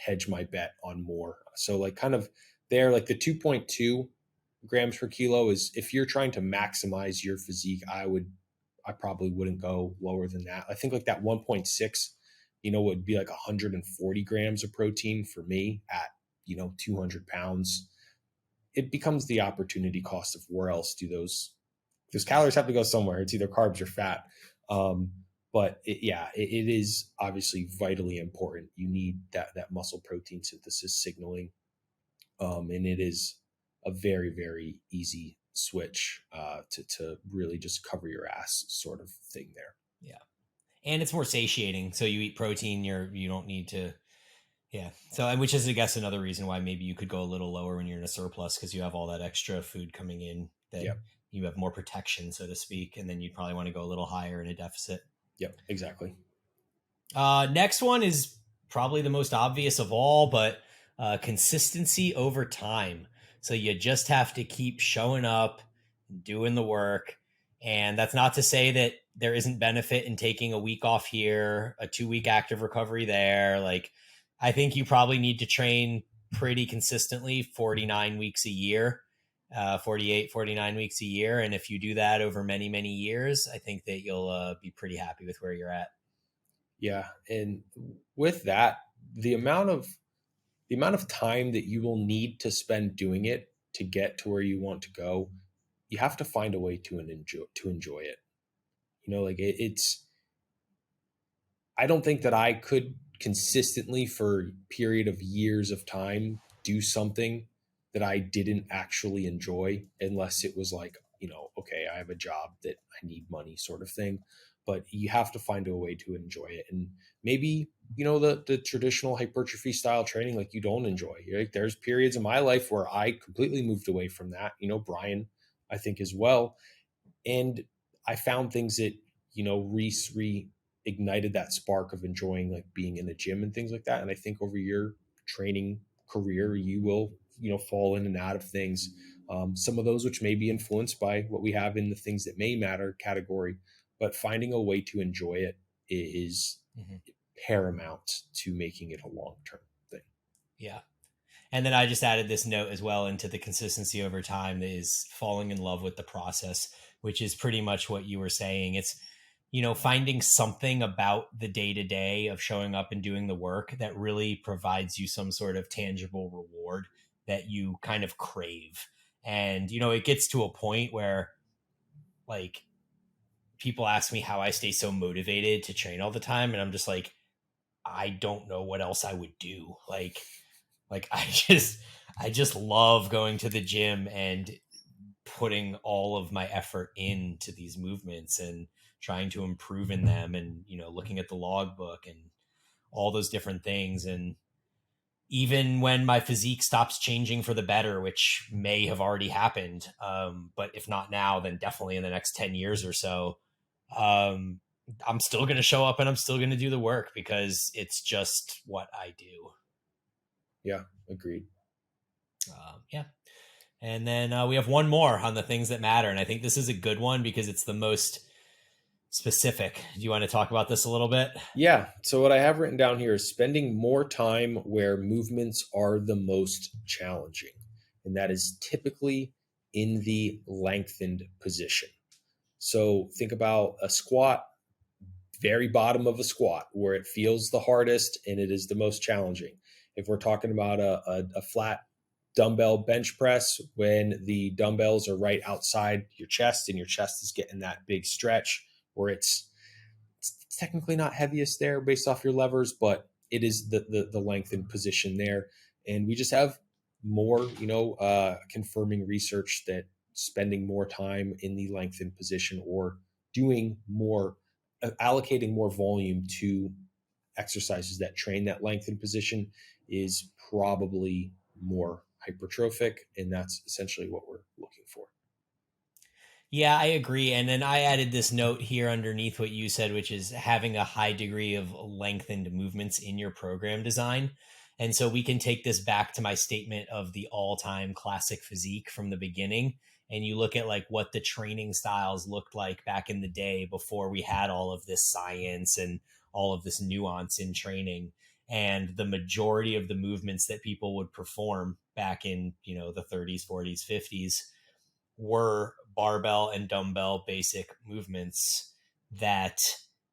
hedge my bet on more. So like kind of there, like the 2.2 grams per kilo is if you're trying to maximize your physique, I probably wouldn't go lower than that. I think like that 1.6, would be like 140 grams of protein for me at, 200 pounds. It becomes the opportunity cost of where else do those calories have to go somewhere. It's either carbs or fat. But it is obviously vitally important. You need that muscle protein synthesis signaling, and it is a very, very easy switch to really just cover your ass sort of thing there. Yeah. And it's more satiating. So you eat protein, you don't need to. Yeah. So, which is, I guess, another reason why maybe you could go a little lower when you're in a surplus, because you have all that extra food coming in that Yep. you have more protection, so to speak. And then you'd probably want to go a little higher in a deficit. Yep. Exactly. Next one is probably the most obvious of all, but consistency over time. So you just have to keep showing up, doing the work. And that's not to say that there isn't benefit in taking a week off here, a 2 week active recovery there. Like, I think you probably need to train pretty consistently 49 weeks a year, 48, 49 weeks a year. And if you do that over many, many years, I think that you'll be pretty happy with where you're at. Yeah, and with that, the amount of time that you will need to spend doing it to get to where you want to go, you have to find a way to enjoy it. Like it's. I don't think that I could consistently for a period of years of time do something that I didn't actually enjoy unless it was like, okay, I have a job that I need money sort of thing. But you have to find a way to enjoy it. And maybe, the traditional hypertrophy style training, like you don't enjoy. Like there's periods in my life where I completely moved away from that. Brian, I think as well. And I found things that, ignited that spark of enjoying like being in the gym and things like that. And I think over your training career, you will, fall in and out of things. Some of those which may be influenced by what we have in the things that may matter category, but finding a way to enjoy it is paramount to making it a long-term thing. Yeah. And then I just added this note as well into the consistency over time, that is falling in love with the process, which is pretty much what you were saying. It's, finding something about the day to day of showing up and doing the work that really provides you some sort of tangible reward that you kind of crave. And, it gets to a point where, like, people ask me how I stay so motivated to train all the time. And I'm just like, I don't know what else I would do. Like I just love going to the gym and putting all of my effort into these movements and trying to improve in them, and looking at the logbook and all those different things. And even when my physique stops changing for the better, which may have already happened, but if not now, then definitely in the next 10 years or so, um, I'm still going to show up and I'm still going to do the work because it's just what I do. Yeah, agreed. Yeah. And then we have one more on the things that matter. And I think this is a good one because it's the most specific. Do you want to talk about this a little bit? Yeah. So what I have written down here is spending more time where movements are the most challenging. And that is typically in the lengthened position. So think about a squat, very bottom of a squat, where it feels the hardest and it is the most challenging. If we're talking about a flat dumbbell bench press, when the dumbbells are right outside your chest and your chest is getting that big stretch where it's technically not heaviest there based off your levers, but it is the lengthened position there. And we just have more, confirming research that spending more time in the lengthened position or doing more, allocating more volume to exercises that train that lengthened position is probably more hypertrophic. And that's essentially what we're looking for. Yeah, I agree. And then I added this note here underneath what you said, which is having a high degree of lengthened movements in your program design. And so we can take this back to my statement of the all-time classic physique from the beginning. And you look at like what the training styles looked like back in the day before we had all of this science and all of this nuance in training. And the majority of the movements that people would perform back in, the 30s, 40s, 50s were barbell and dumbbell basic movements that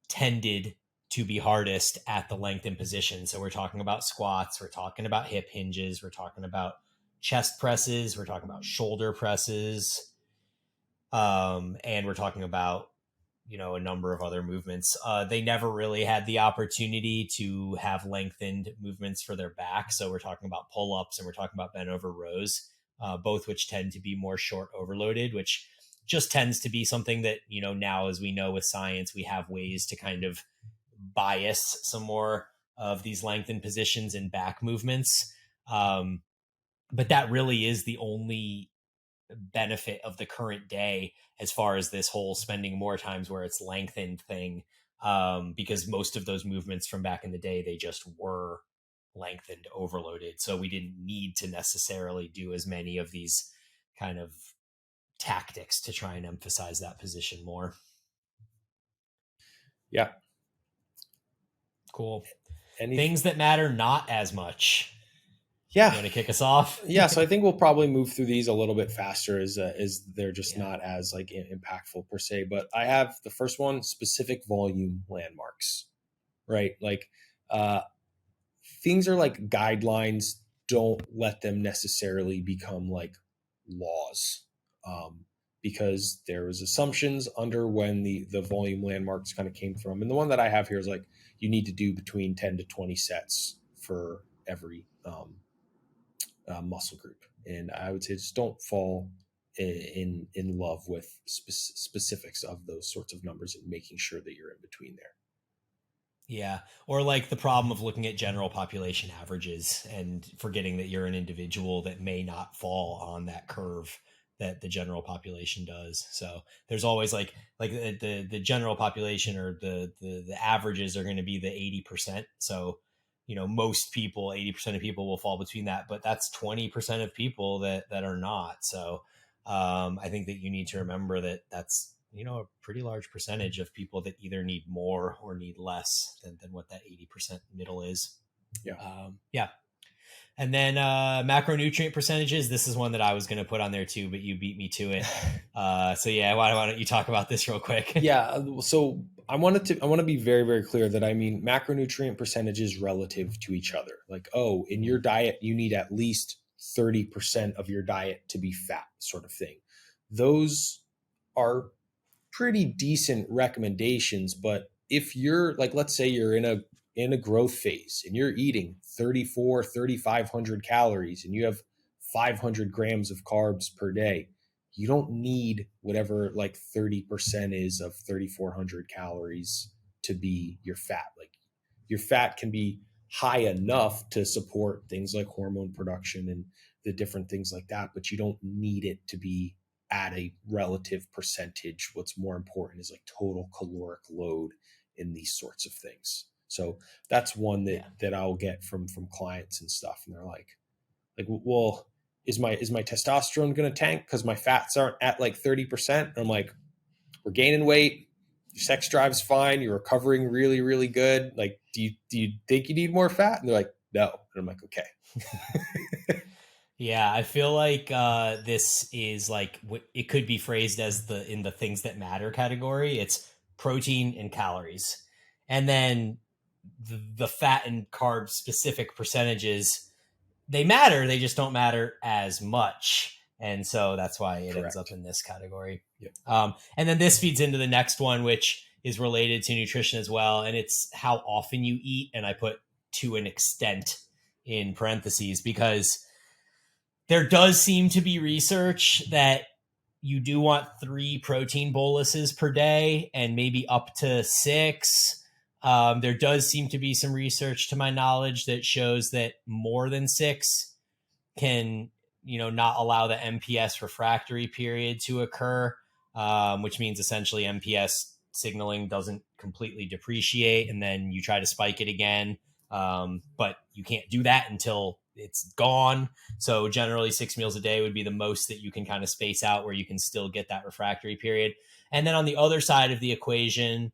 tended to be hardest at the lengthened position. So we're talking about squats, we're talking about hip hinges, we're talking about chest presses, we're talking about shoulder presses, and we're talking about a number of other movements. They never really had the opportunity to have lengthened movements for their back. So we're talking about pull-ups and we're talking about bent over rows, both which tend to be more short overloaded, which just tends to be something that, now, as we know with science, we have ways to kind of bias some more of these lengthened positions and back movements. But that really is the only benefit of the current day as far as this whole spending more times where it's lengthened thing, because most of those movements from back in the day, they just were lengthened overloaded, so we didn't need to necessarily do as many of these kind of tactics to try and emphasize that position more. Yeah. Cool. Things that matter not as much. Yeah. You want to kick us off? Yeah. So I think we'll probably move through these a little bit faster as they're just not as like impactful per se. But I have the first one, specific volume landmarks, right? Like things are like guidelines. Don't let them necessarily become like laws, because there was assumptions under when the volume landmarks kind of came from. And the one that I have here is like, you need to do between 10 to 20 sets for every muscle group. And I would say just don't fall in love with specifics of those sorts of numbers and making sure that you're in between there. Yeah. Or like the problem of looking at general population averages and forgetting that you're an individual that may not fall on that curve that the general population does. So there's always like the general population, or the averages are going to be the 80%. So, most people, 80% of people will fall between that, but that's 20% of people that are not. So I think that you need to remember that that's, a pretty large percentage of people that either need more or need less than what that 80% middle is. Yeah. And then macronutrient percentages. This is one that I was going to put on there too, but you beat me to it. So yeah, why don't you talk about this real quick? Yeah. So I want to be very, very clear that I mean macronutrient percentages relative to each other. Like, in your diet, you need at least 30% of your diet to be fat, sort of thing. Those are pretty decent recommendations, but if you're like, let's say you're in a growth phase and you're eating 3,500 calories and you have 500 grams of carbs per day, you don't need whatever like 30% is of 3,400 calories to be your fat. Like your fat can be high enough to support things like hormone production and the different things like that, but you don't need it to be at a relative percentage. What's more important is like total caloric load in these sorts of things. So that's one that I'll get from clients and stuff. And they're like, well, is my testosterone going to tank because my fats aren't at like 30%? And I'm like, we're gaining weight. Your sex drive's fine. You're recovering really, really good. Like, do you think you need more fat? And they're like, no. And I'm like, okay. Yeah, I feel like this is like, it could be phrased as in the things that matter category. It's protein and calories. And then the fat and carb specific percentages, they matter. They just don't matter as much. And so that's why it ends up in this category. Yep. And then this feeds into the next one, which is related to nutrition as well. And it's how often you eat. And I put to an extent in parentheses, because there does seem to be research that you do want 3 protein boluses per day and maybe up to 6. There does seem to be some research, to my knowledge, that shows that more than 6 can, not allow the MPS refractory period to occur, which means essentially MPS signaling doesn't completely depreciate, and then you try to spike it again. But you can't do that until it's gone. So generally 6 meals a day would be the most that you can kind of space out where you can still get that refractory period. And then on the other side of the equation,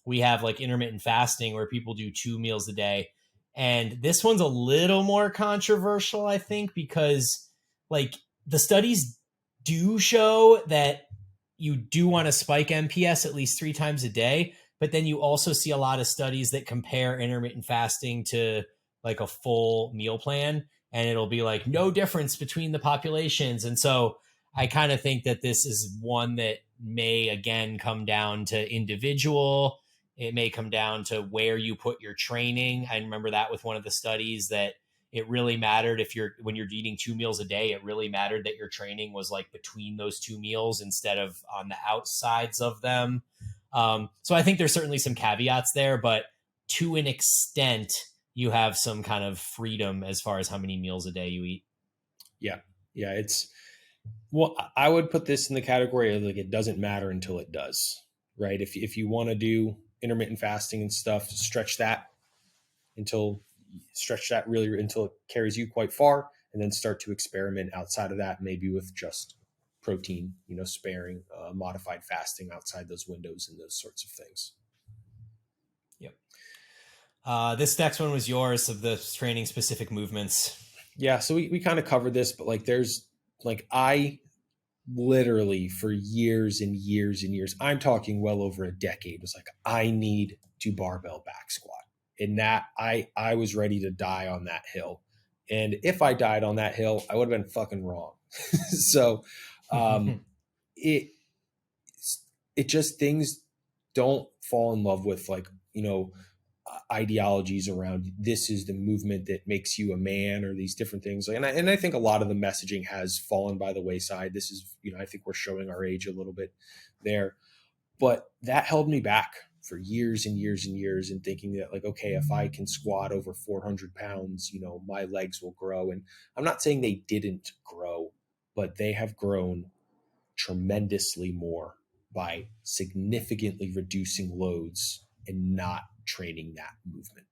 we have like intermittent fasting, where people do 2 meals a day. And this one's a little more controversial, I think, because like the studies do show that you do want to spike MPS at least 3 times a day. But then you also see a lot of studies that compare intermittent fasting to like a full meal plan, and it'll be like no difference between the populations. And so I kind of think that this is one that may again come down to individual. It may come down to where you put your training. I remember that with one of the studies that it really mattered when you're eating 2 meals a day, it really mattered that your training was like between those 2 meals instead of on the outsides of them. So I think there's certainly some caveats there, but to an extent, you have some kind of freedom as far as how many meals a day you eat. Yeah. Yeah. Well, I would put this in the category of like, it doesn't matter until it does, right? If you want to do intermittent fasting and stuff, stretch that really until it carries you quite far, and then start to experiment outside of that, maybe with just protein, sparing, modified fasting outside those windows and those sorts of things. Yep. This next one was yours of the training specific movements. Yeah. So we kind of covered this, but like I literally for years and years and years, I'm talking well over a decade, was like, I need to barbell back squat. And that I was ready to die on that hill. And if I died on that hill, I would have been fucking wrong. So it just, things don't fall in love with like, ideologies around this is the movement that makes you a man, or these different things. And I think a lot of the messaging has fallen by the wayside. This is, I think we're showing our age a little bit there, but that held me back for years and years and years, and thinking that like, okay, if I can squat over 400 pounds, my legs will grow. And I'm not saying they didn't grow, but they have grown tremendously more by significantly reducing loads and not training that movement.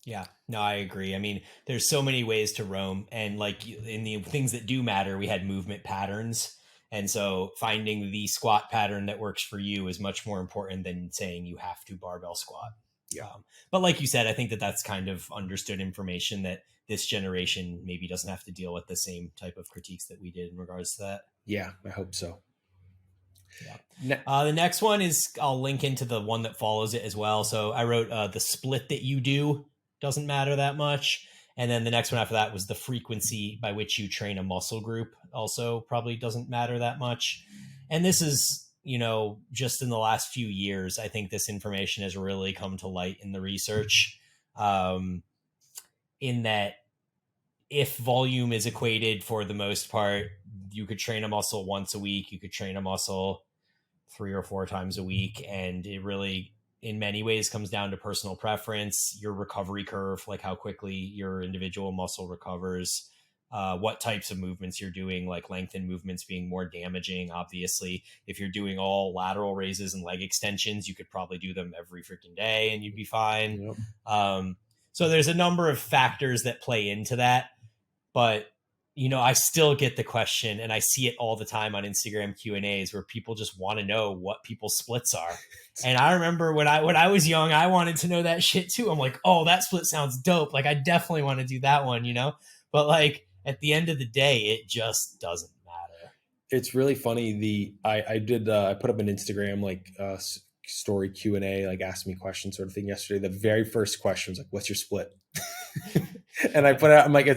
Yeah, no, I agree. I mean, there's so many ways to roam, and like in the things that do matter, we had movement patterns. And so finding the squat pattern that works for you is much more important than saying you have to barbell squat. Yeah. But like you said, I think that that's kind of understood information that this generation maybe doesn't have to deal with the same type of critiques that we did in regards to that. Yeah, I hope so. Yeah. The next one is, I'll link into the one that follows it as well. So I wrote the split that you do doesn't matter that much. And then the next one after that was the frequency by which you train a muscle group also probably doesn't matter that much. And this is, just in the last few years, I think this information has really come to light in the research, in that if volume is equated for the most part, you could train a muscle once a week, you could train a muscle 3 or 4 times a week. And it really, in many ways, comes down to personal preference, your recovery curve, like how quickly your individual muscle recovers, what types of movements you're doing, like lengthened movements being more damaging. Obviously, if you're doing all lateral raises and leg extensions, you could probably do them every freaking day and you'd be fine. Yep. So there's a number of factors that play into that. But I still get the question, and I see it all the time on Instagram Q&As where people just want to know what people's splits are. And I remember when I was young, I wanted to know that shit too. I'm like, oh, that split sounds dope. Like, I definitely want to do that one, But like at the end of the day, it just doesn't matter. It's really funny. I put up an Instagram story Q&A, like ask me questions sort of thing yesterday. The very first question was like, what's your split? And I put out, I'm like,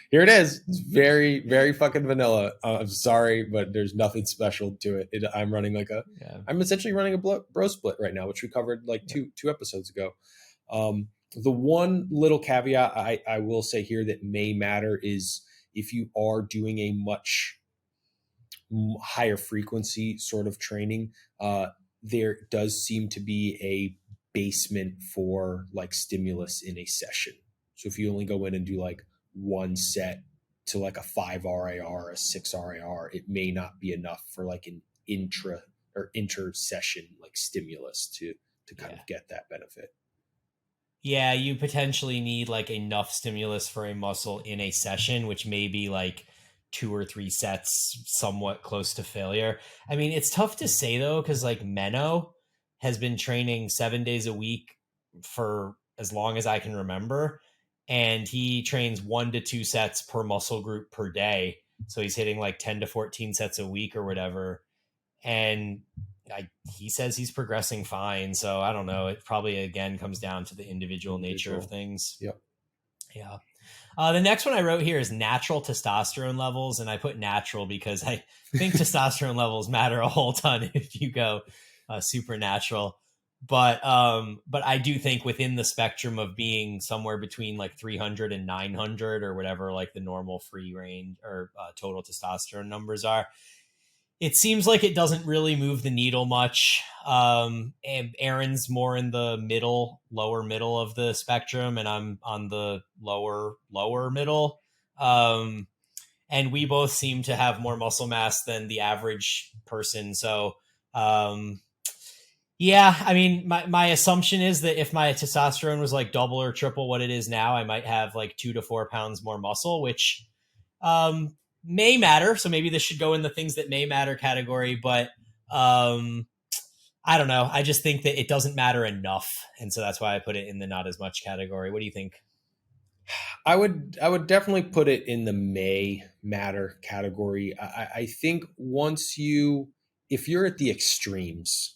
here it is. It's very, very fucking vanilla. I'm sorry, but there's nothing special to it. I'm running I'm essentially running a bro split right now, which we covered like two episodes ago. The one little caveat I will say here that may matter is if you are doing a much higher frequency sort of training, there does seem to be a basement for like stimulus in a session. So if you only go in and do like one set to like a 5 RIR, a 6 RIR, it may not be enough for like an inter session like stimulus to kind of get that benefit. Yeah, you potentially need like enough stimulus for a muscle in a session, which may be like 2 or 3 sets, somewhat close to failure. I mean, it's tough to say though, because like Menno has been training 7 days a week for as long as I can remember. And he trains 1 to 2 sets per muscle group per day. So he's hitting like 10 to 14 sets a week or whatever. And he says he's progressing fine. So I don't know. It probably, again, comes down to the individual nature of things. Yep. Yeah. The next one I wrote here is natural testosterone levels, and I put natural because I think testosterone levels matter a whole ton if you go supernatural. But I do think within the spectrum of being somewhere between like 300 and 900 or whatever, like the normal free range or total testosterone numbers are, it seems like it doesn't really move the needle much. And Aaron's more in the lower middle of the spectrum, and I'm on the lower middle. And we both seem to have more muscle mass than the average person. So, yeah, I mean, my assumption is that if my testosterone was like double or triple what it is now, I might have like 2 to 4 pounds more muscle, which um, may matter. So maybe this should go in the things that may matter category, but um, I don't know. I just think that it doesn't matter enough. And so that's why I put it in the not as much category. What do you think? I would definitely put it in the may matter category. I think if you're at the extremes,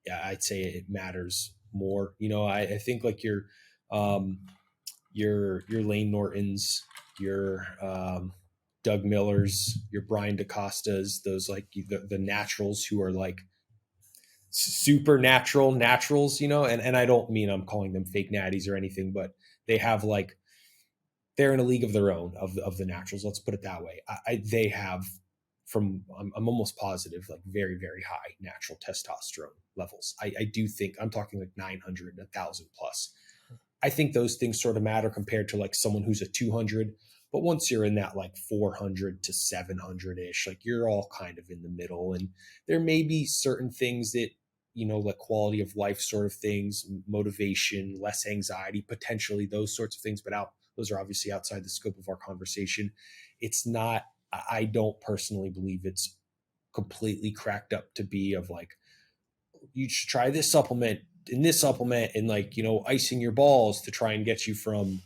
yeah, I'd say it matters more. I think like um, your Lane Nortons, your Doug Millers, your Brian DaCostas, those like the naturals who are like supernatural naturals, and I don't mean I'm calling them fake natties or anything, but they have like they're in a league of their own of the naturals. Let's put it that way. They have I'm almost positive like very, very high natural testosterone levels. I do think I'm talking like 900, 1,000 plus. I think those things sort of matter compared to like someone who's a 200. But once you're in that like 400 to 700 ish, like you're all kind of in the middle. And there may be certain things that, like quality of life sort of things, motivation, less anxiety, potentially those sorts of things. But those are obviously outside the scope of our conversation. It's not, I don't personally believe it's completely cracked up to be of like, you should try this supplement and like, icing your balls to try and get you from,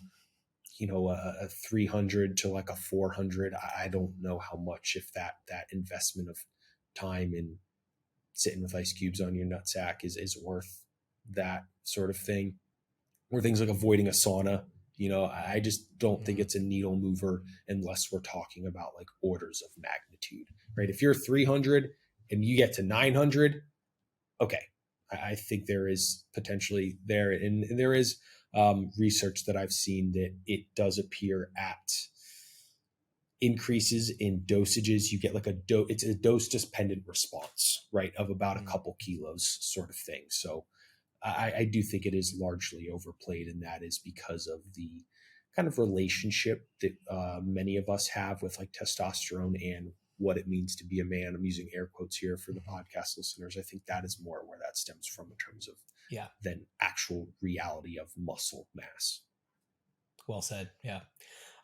a 300 to like a 400. I don't know how much, if that investment of time in sitting with ice cubes on your nutsack is worth that sort of thing, or things like avoiding a sauna. I just don't think it's a needle mover unless we're talking about like orders of magnitude, right? If you're 300 and you get to 900, okay, I think there is potentially there, and there is research that I've seen that it does appear at increases in dosages. You get like it's a dose dependent response, right, of about a couple kilos sort of thing. So I do think it is largely overplayed, and that is because of the kind of relationship that many of us have with like testosterone and what it means to be a man. I'm using air quotes here for the podcast listeners. I think that is more where that stems from in terms of than actual reality of muscle mass. Well said. Yeah.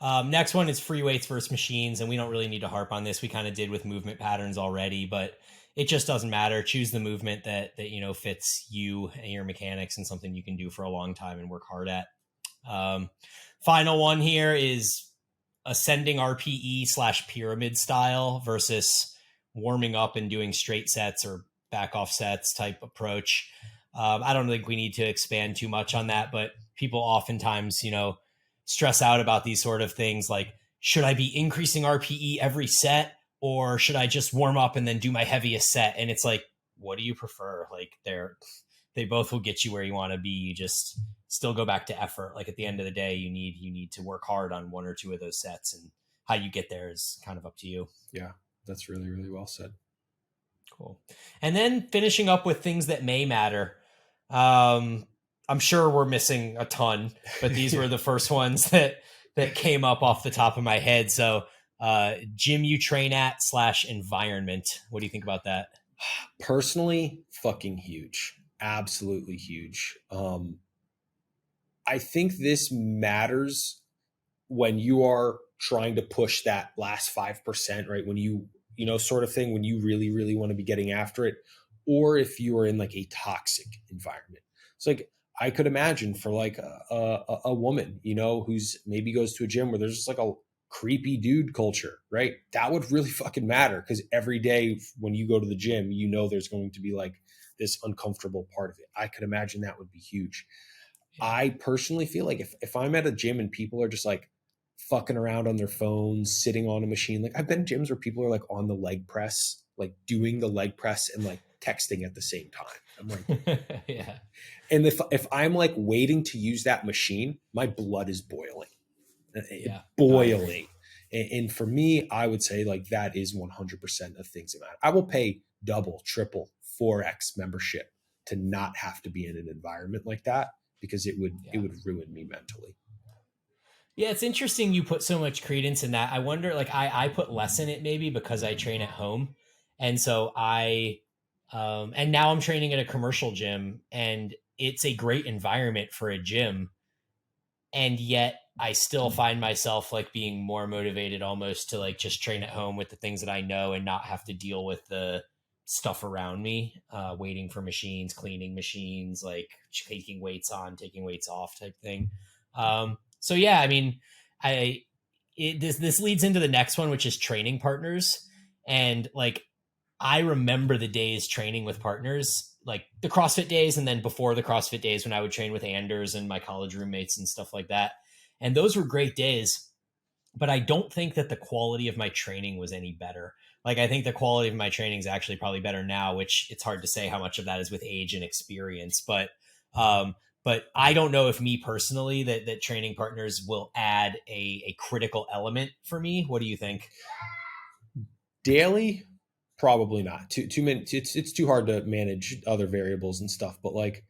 Next one is free weights versus machines, and we don't really need to harp on this. We kind of did with movement patterns already, but it just doesn't matter. Choose the movement that fits you and your mechanics and something you can do for a long time and work hard at. Final one here is ascending RPE/pyramid style versus warming up and doing straight sets or back off sets type approach. I don't think we need to expand too much on that, but people oftentimes, stress out about these sort of things like, should I be increasing RPE every set, or should I just warm up and then do my heaviest set? And it's like, what do you prefer? Like they both will get you where you want to be. You just still go back to effort. Like at the end of the day, you need to work hard on one or two of those sets, and how you get there is kind of up to you. Yeah, that's really, really well said. Cool. And then finishing up with things that may matter. I'm sure we're missing a ton, but these were the first ones that came up off the top of my head. So gym you train at / environment. What do you think about that? Personally, fucking huge. Absolutely huge. I think this matters when you are trying to push that last 5%, right? When you sort of thing, when you really, really want to be getting after it, or if you are in like a toxic environment. It's like, I could imagine for like a woman, who's maybe goes to a gym where there's just like a creepy dude culture, right? That would really fucking matter, because every day when you go to the gym, there's going to be like this uncomfortable part of it. I could imagine that would be huge. Yeah. I personally feel like if I'm at a gym and people are just like fucking around on their phones, sitting on a machine. Like I've been in gyms where people are like on the leg press, like doing the leg press and like texting at the same time. I'm like, Yeah. and if I'm like waiting to use that machine, my blood is boiling, Yeah. No, I agree. boiling. And for me, I would say like that is 100% of things that matter. I will pay double, triple, 4x membership to not have to be in an environment like that because it Yeah. would ruin me mentally. Yeah, it's interesting you put so much credence in that. I wonder, like, I put less in it maybe because I train at home. And so and now I'm training at a commercial gym, and it's a great environment for a gym. And yet I still find myself like being more motivated almost to like just train at home with the things that I know and not have to deal with the stuff around me, waiting for machines, cleaning machines, like taking weights on, taking weights off type thing. So yeah, I mean, I this leads into the next one, which is training partners, and like I remember the days training with partners, like the CrossFit days, and then before the CrossFit days when I would train with Anders and my college roommates and stuff like that. And those were great days, but I don't think that the quality of my training was any better. Like I think the quality of my training is actually probably better now, which it's hard to say how much of that is with age and experience. But I don't know if me personally that training partners will add a critical element for me. What do you think? Daily, probably not. Too many. It's too hard to manage other variables and stuff. But like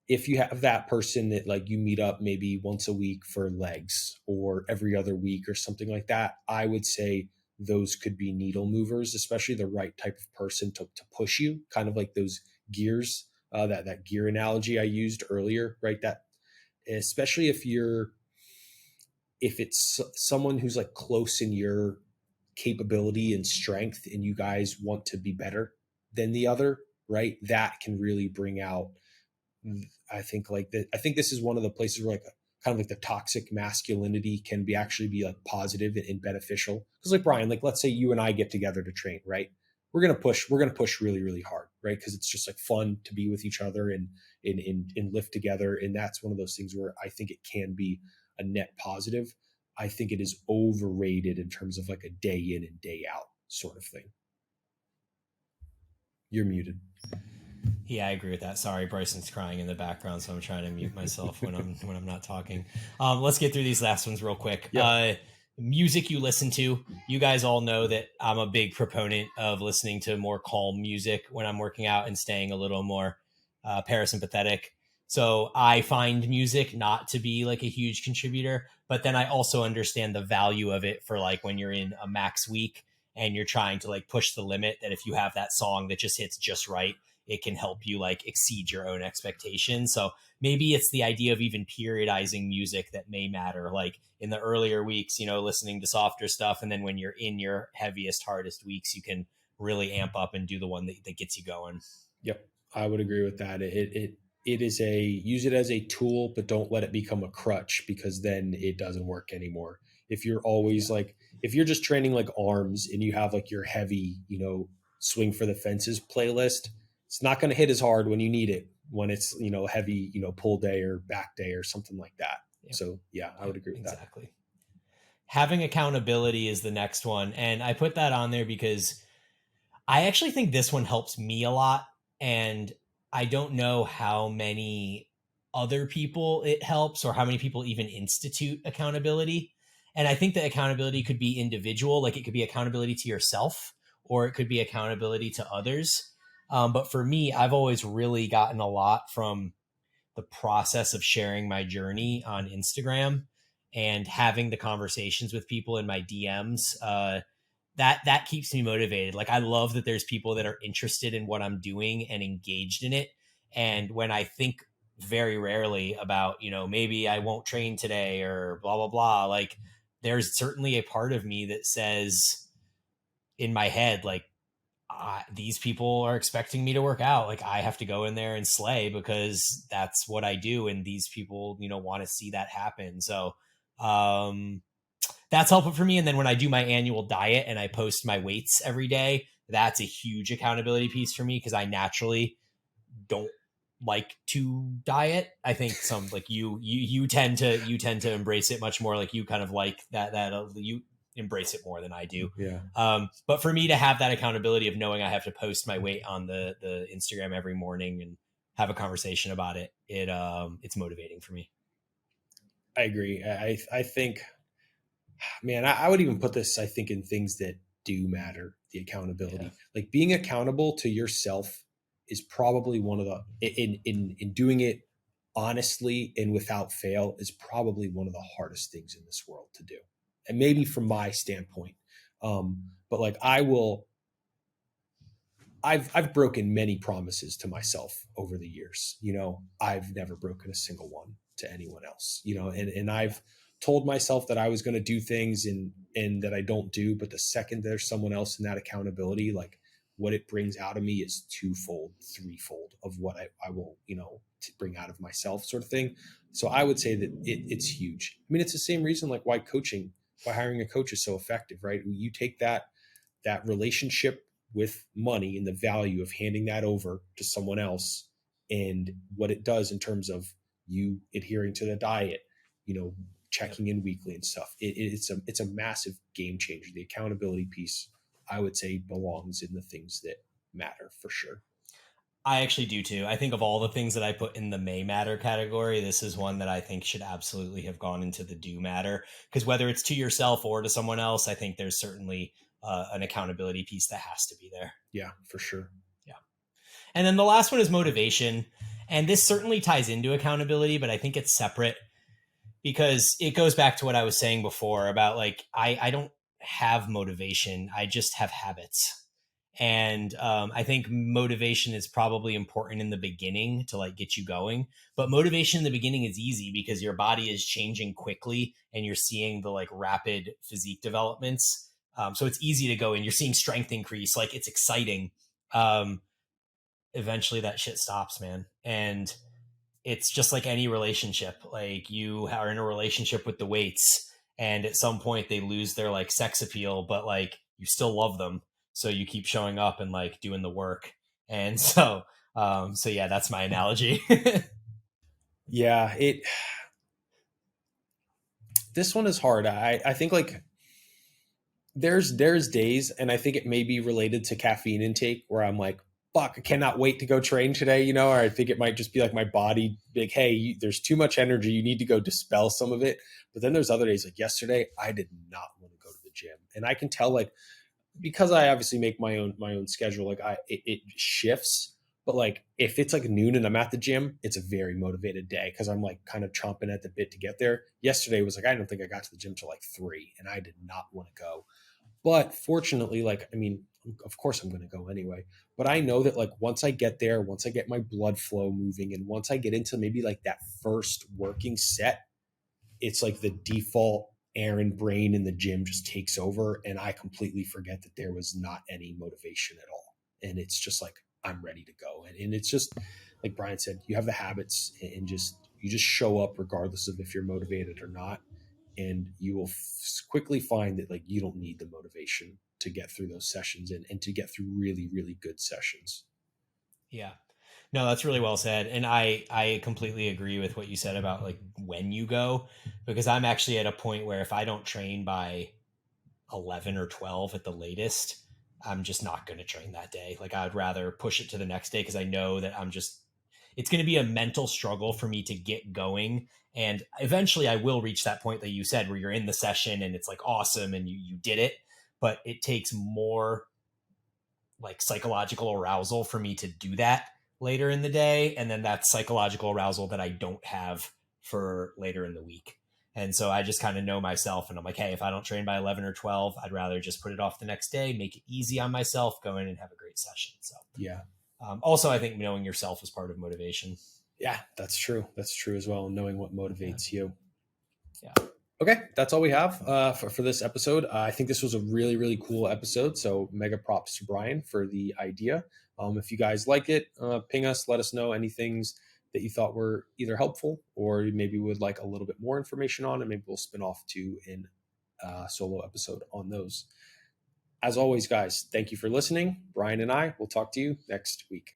if you have that person that like you meet up maybe once a week for legs or every other week or something like that, I would say those could be needle movers, especially the right type of person to push you, kind of like those gears, that gear analogy I used earlier, right? That especially if it's someone who's like close in your capability and strength and you guys want to be better than the other, right? That can really bring out, I think like that. I think this is one of the places where like kind of like the toxic masculinity can be actually be like positive and beneficial. Because like Brian, like let's say you and I get together to train, right? We're gonna push really really hard, right? Because it's just like fun to be with each other and lift together, and that's one of those things where I think it can be a net positive. I think it is overrated in terms of like a day in and day out sort of thing. You're muted. Yeah, I agree with that. Sorry, Bryson's crying in the background, so I'm trying to mute myself when I'm not talking. Let's get through these last ones real quick. Yeah. Music you listen to. You guys all know that I'm a big proponent of listening to more calm music when I'm working out and staying a little more parasympathetic. So I find music not to be like a huge contributor, but then I also understand the value of it for like when you're in a max week and you're trying to like push the limit, that if you have that song that just hits just right, it can help you like exceed your own expectations. So maybe it's the idea of even periodizing music that may matter. Like in the earlier weeks, listening to softer stuff. And then when you're in your heaviest, hardest weeks, you can really amp up and do the one that gets you going. Yep, I would agree with that. It is a use it as a tool, but don't let it become a crutch because then it doesn't work anymore. If you're always Yeah. like if you're just training like arms and you have like your heavy, swing for the fences playlist, it's not going to hit as hard when you need it when it's, heavy, pull day or back day or something like that. Yep. So, yeah, I would Yep. agree with that. Exactly. Having accountability is the next one. And I put that on there because I actually think this one helps me a lot. And I don't know how many other people it helps or how many people even institute accountability. And I think that accountability could be individual, like it could be accountability to yourself or it could be accountability to others. But for me, I've always really gotten a lot from the process of sharing my journey on Instagram and having the conversations with people in my DMs. That keeps me motivated. Like I love that there's people that are interested in what I'm doing and engaged in it. And when I think very rarely about, maybe I won't train today or blah blah blah, like there's certainly a part of me that says in my head, like these people are expecting me to work out. Like I have to go in there and slay because that's what I do. And these people, want to see that happen. So, that's helpful for me. And then when I do my annual diet and I post my weights every day, that's a huge accountability piece for me because I naturally don't like to diet. I think some like you tend to embrace it much more. Like you kind of like that you embrace it more than I do. Yeah. But for me to have that accountability of knowing I have to post my weight on the Instagram every morning and have a conversation about it, it's motivating for me. I agree. I think, man, I would even put this, I think, in things that do matter, the Yeah. accountability. Like being accountable to yourself is probably one of the, in doing it honestly and without fail, is probably one of the hardest things in this world to do. And maybe from my standpoint. But like I've broken many promises to myself over the years. I've never broken a single one to anyone else. And I've told myself that I was going to do things and that I don't do, but the second there's someone else in that accountability, like what it brings out of me is twofold, threefold of what I will, to bring out of myself, sort of thing. So I would say that it's huge. I mean, it's the same reason like why hiring a coach is so effective, right? You take that relationship with money and the value of handing that over to someone else and what it does in terms of you adhering to the diet, checking in weekly and stuff. It's a massive game changer. The accountability piece, I would say, belongs in the things that matter for sure. I actually do too. I think of all the things that I put in the may matter category, this is one that I think should absolutely have gone into the do matter. Because whether it's to yourself or to someone else, I think there's certainly an accountability piece that has to be there. Yeah, for sure. Yeah. And then the last one is motivation. And this certainly ties into accountability, but I think it's separate because it goes back to what I was saying before about like, I don't have motivation, I just have habits. And I think motivation is probably important in the beginning to like get you going, but motivation in the beginning is easy because your body is changing quickly and you're seeing the like rapid physique developments. So it's easy to go in, you're seeing strength increase, like it's exciting. um, Eventually that shit stops, man. And it's just like any relationship. Like you are in a relationship with the weights, and at some point they lose their like sex appeal, but like you still love them, so you keep showing up and like doing the work. And so yeah, that's my analogy. Yeah, this one is hard. I think like there's days, and I think it may be related to caffeine intake, where I'm like, fuck, I cannot wait to go train today, or I think it might just be like my body like, hey, there's too much energy, you need to go dispel some of it. But then there's other days, like yesterday I did not want to go to the gym, and I can tell, like, because I obviously make my own schedule, like it shifts. But like if it's like noon and I'm at the gym, it's a very motivated day because I'm like kind of chomping at the bit to get there. Yesterday was like I don't think I got to the gym till like 3, and I did not want to go. But fortunately, like, I mean, of course I'm going to go anyway. But I know that, like, once I get there, once I get my blood flow moving, and once I get into maybe like that first working set, it's like the default Aaron brain in the gym just takes over. And I completely forget that there was not any motivation at all. And it's just like, I'm ready to go. And it's just like Brian said, you have the habits, and you just show up regardless of if you're motivated or not, and you will quickly find that like you don't need the motivation to get through those sessions, and to get through really, really good sessions. Yeah. No, that's really well said. And I completely agree with what you said about like when you go, because I'm actually at a point where if I don't train by 11 or 12 at the latest, I'm just not going to train that day. Like I'd rather push it to the next day because I know that it's going to be a mental struggle for me to get going. And eventually I will reach that point that you said where you're in the session and it's like awesome and you did it, but it takes more like psychological arousal for me to do that later in the day. And then that psychological arousal that I don't have for later in the week. And so I just kind of know myself and I'm like, hey, if I don't train by 11 or 12, I'd rather just put it off the next day, make it easy on myself, go in and have a great session. So, Yeah. Also, I think knowing yourself is part of motivation. Yeah, that's true. That's true as well. Knowing what motivates you. Yeah. Okay, that's all we have for this episode. I think this was a really, really cool episode. So mega props to Brian for the idea. If you guys like it, ping us, let us know any things that you thought were either helpful or maybe would like a little bit more information on, and maybe we'll spin off to an solo episode on those. As always, guys, thank you for listening. Brian and I will talk to you next week.